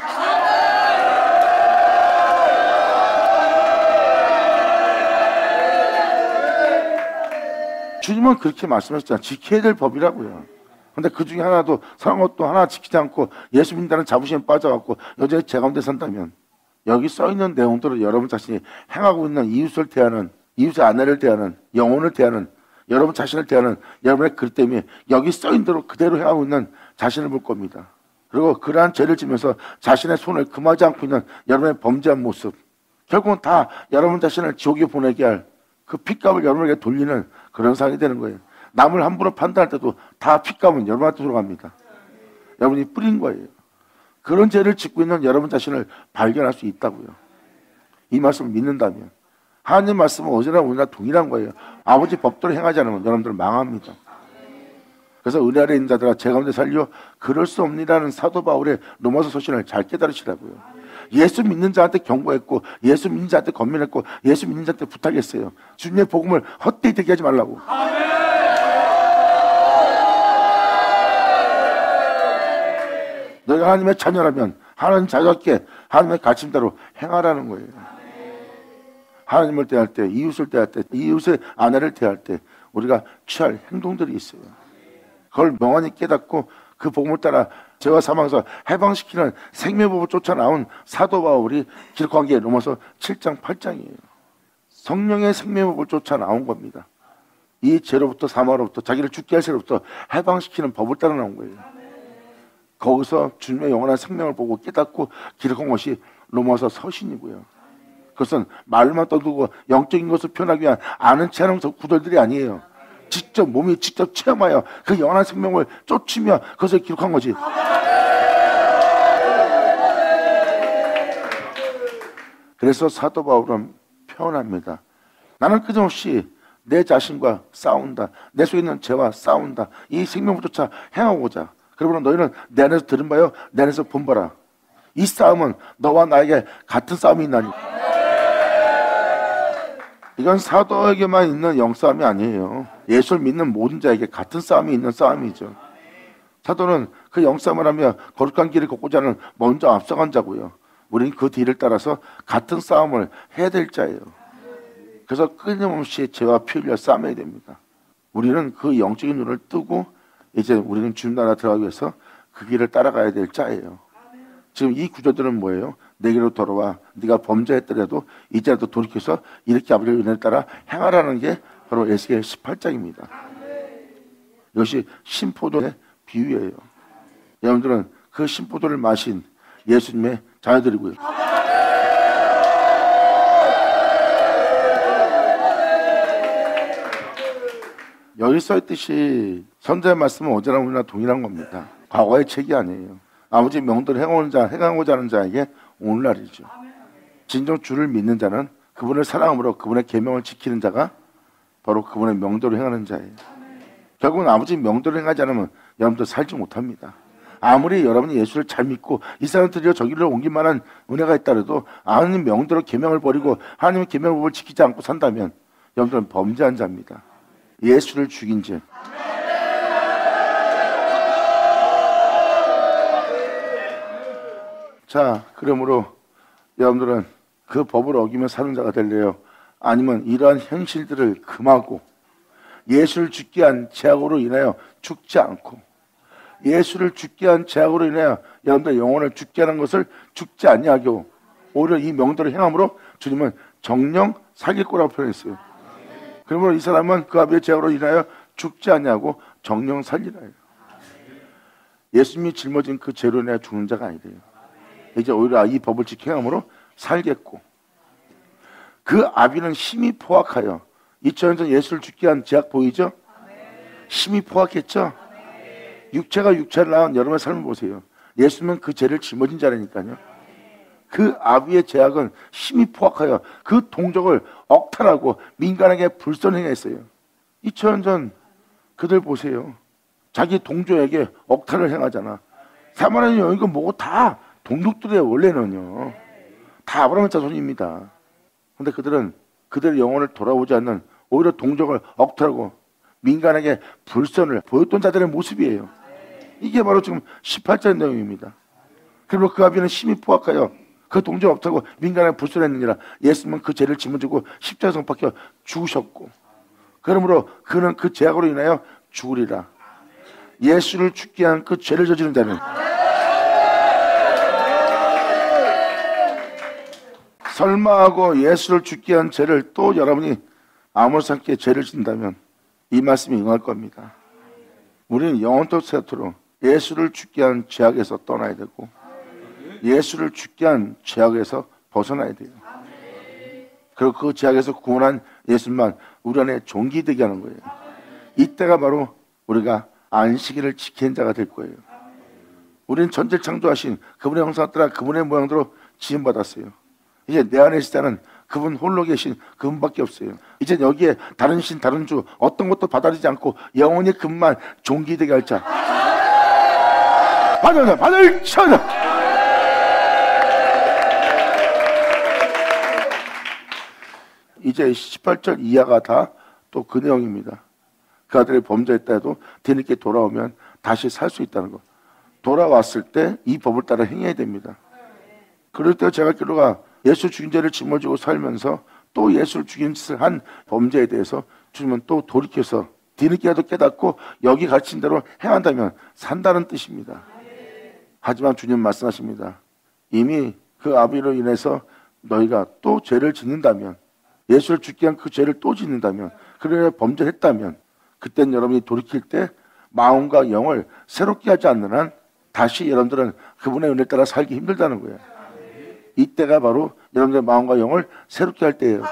주님은 그렇게 말씀하셨잖아요. 지켜야 될 법이라고요. 근데 그 중에 하나도 선한 것도 하나 지키지 않고 예수 믿는다는 자부심에 빠져갖고 여전히 죄 가운데 산다면 여기 써있는 내용들을 여러분 자신이 행하고 있는 이웃을 대하는, 이웃의 아내를 대하는, 영혼을 대하는, 여러분 자신을 대하는 여러분의 글 때문에 여기 써있는 대로 그대로 행하고 있는 자신을 볼 겁니다. 그리고 그러한 죄를 지면서 자신의 손을 금하지 않고 있는 여러분의 범죄한 모습, 결국은 다 여러분 자신을 지옥에 보내게 할 그 핏값을 여러분에게 돌리는 그런 상황이 되는 거예요. 남을 함부로 판단할 때도 다 핏값은 여러분한테 들어갑니다. 여러분이 뿌린 거예요. 그런 죄를 짓고 있는 여러분 자신을 발견할 수 있다고요. 이 말씀을 믿는다면. 하나님 말씀은 어제나 오늘나 동일한 거예요. 아버지 법대로 행하지 않으면 여러분들은 망합니다. 그래서 은혜 아래 있는 자들아 제 가운데 살려 그럴 수 없니라는 사도 바울의 로마서 서신을 잘 깨달으시라고요. 예수 믿는 자한테 경고했고 예수 믿는 자한테 권면했고 예수 믿는 자한테 부탁했어요. 주님의 복음을 헛되이 되게 하지 말라고. 너희가 하나님의 자녀라면 하나님 자녀답게 하나님의 가르침대로 행하라는 거예요. 하나님을 대할 때, 이웃을 대할 때, 이웃의 아내를 대할 때 우리가 취할 행동들이 있어요. 그걸 명확히 깨닫고 그 복음을 따라 죄와 사망에서 해방시키는 생명법을 쫓아 나온 사도 바울이 기록한 게 로마서 7장 8장이에요. 성령의 생명법을 쫓아 나온 겁니다. 이 죄로부터 사망으로부터 자기를 죽게 할 죄로부터 해방시키는 법을 따라 나온 거예요. 거기서 주님의 영원한 생명을 보고 깨닫고 기록한 것이 로마서 서신이고요. 그것은 말로만 떠들고 영적인 것을 표현하기 위한 아는 체하는 구절들이 아니에요. 직접 몸이 직접 체험하여 그 영원한 생명을 쫓으며 그것을 기록한 거지. 그래서 사도 바울은 표현합니다. 나는 끊임없이 내 자신과 싸운다. 내 속에 있는 죄와 싸운다. 이 생명부조차 행하고자. 그러므로 너희는 내 안에서 들은 바요 내 안에서 본 바라. 이 싸움은 너와 나에게 같은 싸움이 있나니. 이건 사도에게만 있는 영싸움이 아니에요. 예수를 믿는 모든 자에게 같은 싸움이 있는 싸움이죠. 사도는 그 영싸움을 하며 거룩한 길을 걷고자 하는 먼저 앞서간 자고요. 우리는 그 뒤를 따라서 같은 싸움을 해야 될 자예요. 그래서 끊임없이 죄와 피 흘려 싸워야 됩니다. 우리는 그 영적인 눈을 뜨고 이제 우리는 주님 나라 들어가기 위해서 그 길을 따라가야 될 자예요. 지금 이 구절들은 뭐예요? 내게로 돌아와 네가 범죄했더라도 이제라도 돌이켜서 이렇게 아버지의 은혜를 따라 행하라는 게 바로 에스겔 18장입니다. 이것이 신포도의 비유예요. 여러분들은 그 신포도를 마신 예수님의 자녀들이고요. 여기 써있듯이 선자의 말씀은 어제나 오늘이나 동일한 겁니다. 과거의 책이 아니에요. 아버지 명도를 행하고자 하는 자에게 오늘날이죠. 진정 주를 믿는 자는 그분을 사랑함으로 그분의 계명을 지키는 자가 바로 그분의 명도를 행하는 자예요. 결국은 아버지 명도를 행하지 않으면 여러분들 살지 못합니다. 아무리 여러분이 예수를 잘 믿고 이 사람들이 저기로 옮길 만한 은혜가 있다래도 하나님 명대로 계명을 버리고 하나님의 계명을 지키지 않고 산다면 여러분들은 범죄한 자입니다. 예수를 죽인 죄. 자, 그러므로 여러분들은 그 법을 어기며 사는 자가 될래요? 아니면 이러한 현실들을 금하고 예수를 죽게 한 죄악으로 인하여 죽지 않고 예수를 죽게 한 죄악으로 인하여 여러분들 영혼을 죽게 하는 것을 죽지 아니하고 오히려 이 명도를 행함으로 주님은 정령 살길 거라고 표현했어요. 그러므로 이 사람은 그 아비의 죄악으로 인하여 죽지 아니하고 정령 살리라. 예수님이 짊어진 그 죄로 인하여 죽는 자가 아니래요. 이제 오히려 이 법을 지켜함으로 살겠고 그 아비는 심히 포악하여 2000년 전 예수를 죽게 한 죄악 보이죠? 심히 포악했죠? 육체가 육체를 낳은 여러분의 삶을 보세요. 예수님은 그 죄를 짊어진 자라니까요. 그 아비의 죄악은 심히 포악하여 그 동족을 억탈하고 민간에게 불선행했어요. 2000년 전 그들 보세요. 자기 동족에게 억탈을 행하잖아. 사마리아 여인은 뭐고 다 동족들의 원래는요. 다 아브라함의 자손입니다. 그런데 그들은 그들의 영혼을 돌아오지 않는 오히려 동족을 억탈하고 민간에게 불선을 보였던 자들의 모습이에요. 이게 바로 지금 18절 내용입니다. 그리고 그 아비는 심히 포악하여 그 동족 억탈하고 민간에게 불선했느니라. 예수님은 그 죄를 짊어지고 십자가에 못 박혀 죽으셨고 그러므로 그는 그 죄악으로 인하여 죽으리라. 예수를 죽게 한 그 죄를 저지른 자는 설마하고 예수를 죽게 한 죄를 또 여러분이 아무렇지 않게 죄를 짓는다면 이 말씀이 응할 겁니다. 우리는 영원토록 세토록 예수를 죽게 한 죄악에서 떠나야 되고 예수를 죽게 한 죄악에서 벗어나야 돼요. 그리고 그 죄악에서 구원한 예수님만 우리 안에 존귀되게 하는 거예요. 이때가 바로 우리가 안식일을 지키는 자가 될 거예요. 우리는 전제를 창조하신 그분의 형상을 따라 그분의 모양대로 지음받았어요. 이제 내 안에 있을 때는 그분 홀로 계신 그분밖에 없어요. 이제 여기에 다른 신 다른 주 어떤 것도 받아들이지 않고 영원히 그분만 존귀되게 할 자. 받을 쳐라. 이제 18절 이하가 다 또 그 내용입니다. 그 아들이 범죄했다 해도 뒤늦게 돌아오면 다시 살 수 있다는 것. 돌아왔을 때 이 법을 따라 행해야 됩니다. 그럴 때 제가 기도가 예수 죽인 죄를 짊어지고 살면서 또 예수를 죽인 짓을 한 범죄에 대해서 주님은 또 돌이켜서 뒤늦게라도 깨닫고 여기 가르친 대로 행한다면 산다는 뜻입니다. 하지만 주님 말씀하십니다. 이미 그 아비로 인해서 너희가 또 죄를 짓는다면 예수를 죽게 한 그 죄를 또 짓는다면 그래 범죄를 했다면 그땐 여러분이 돌이킬 때 마음과 영을 새롭게 하지 않는 한 다시 여러분들은 그분의 은혜를 따라 살기 힘들다는 거예요. 이때가 바로 여러분들의 마음과 영을 새롭게 할 때예요.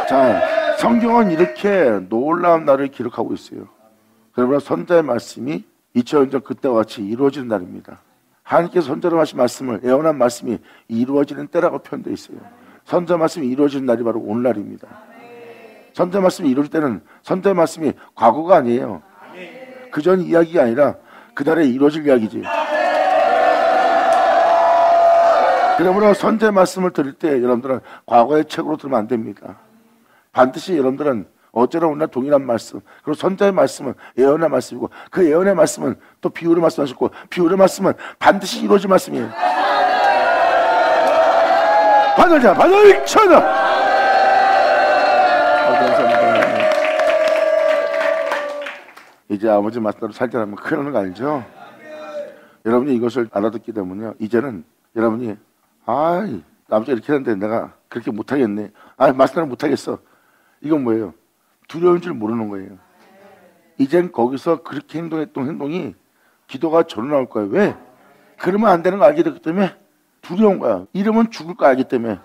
자, 성경은 이렇게 놀라운 날을 기록하고 있어요. 그러므로 선자의 말씀이 2000년 전 그때와 같이 이루어지는 날입니다. 하나님께서 선자로 하신 말씀을 예언한 말씀이 이루어지는 때라고 표현되어 있어요. 선자 말씀이 이루어지는 날이 바로 오늘날입니다. 선자 말씀이 이루어질 때는 선자의 말씀이 과거가 아니에요. 그전 이야기가 아니라 그날에 이루어질 이야기지. 그러므로 선자의 말씀을 들을 때 여러분들은 과거의 책으로 들으면 안 됩니다. 반드시 여러분들은 어제나 오늘 동일한 말씀, 그리고 선자의 말씀은 예언의 말씀이고 그 예언의 말씀은 또 비유의 말씀하셨고 비유의 말씀은 반드시 이루어질 말씀이에요. 받을 쳐라. 감사합니다. 이제 아버지 말씀대로 살자면 큰일 나는 거 알죠? 여러분이 이것을 알아듣기 때문에 이제는 여러분이 아버지가 이렇게 하는데 내가 그렇게 못하겠네. 말씀대로 못하겠어. 이건 뭐예요? 두려운 줄 모르는 거예요. 이젠 거기서 그렇게 행동했던 행동이 기도가 절로 나올 거예요. 왜? 그러면 안 되는 거 알게 됐기 때문에 두려운 거야. 이러면 죽을 거 알기 때문에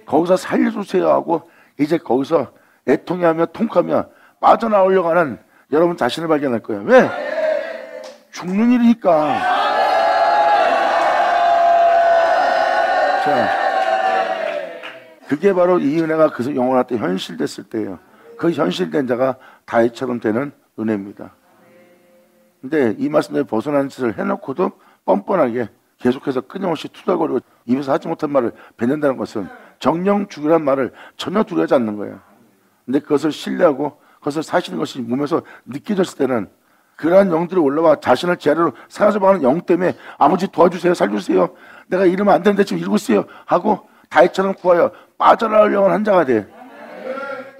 거기서 살려주세요 하고 이제 거기서 애통해하며 통하며 빠져나오려고 하는 여러분 자신을 발견할 거예요. 왜? 죽는 일이니까. 자, 그게 바로 이 은혜가 그 영혼한테 현실됐을 때예요. 그 현실된 자가 다윗처럼 되는 은혜입니다. 근데 이 말씀에 벗어난 짓을 해놓고도 뻔뻔하게 계속해서 끊임없이 투덜거리고 입에서 하지 못한 말을 뱉는다는 것은 정령 죽으란 말을 전혀 두려워하지 않는 거예요. 근데 그것을 신뢰하고 그것을 사시는 것이 몸에서 느껴졌을 때는 그러한 영들이 올라와 자신을 제자로 사라져가는 영 때문에 아버지 도와주세요, 살려주세요, 내가 이러면 안 되는데 지금 이러고 있어요 하고 다윗처럼 구하여 빠져나오려고 하는 자가 돼.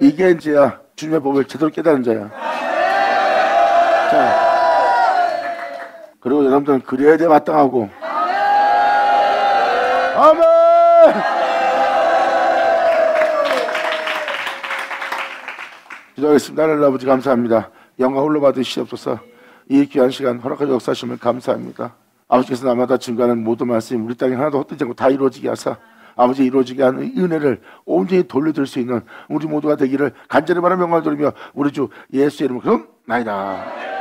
이게 이제야 주님의 법을 제대로 깨달은 자야. 자, 그리고 여러분들은 그래야 돼 마땅하고. 아멘. 기도하겠습니다. 하나님 아버지 감사합니다. 영광 홀로 받으시옵소서. 이 귀한 시간 허락하여 역사하시면 감사합니다. 아버지께서 날마다 증거하는 모든 말씀 우리 땅에 하나도 헛되지 않고 다 이루어지게 하사 아버지 이루어지게 하는 은혜를 온전히 돌려드릴 수 있는 우리 모두가 되기를 간절히 바라며 영광을 돌리며 우리 주 예수의 이름으로 나이다.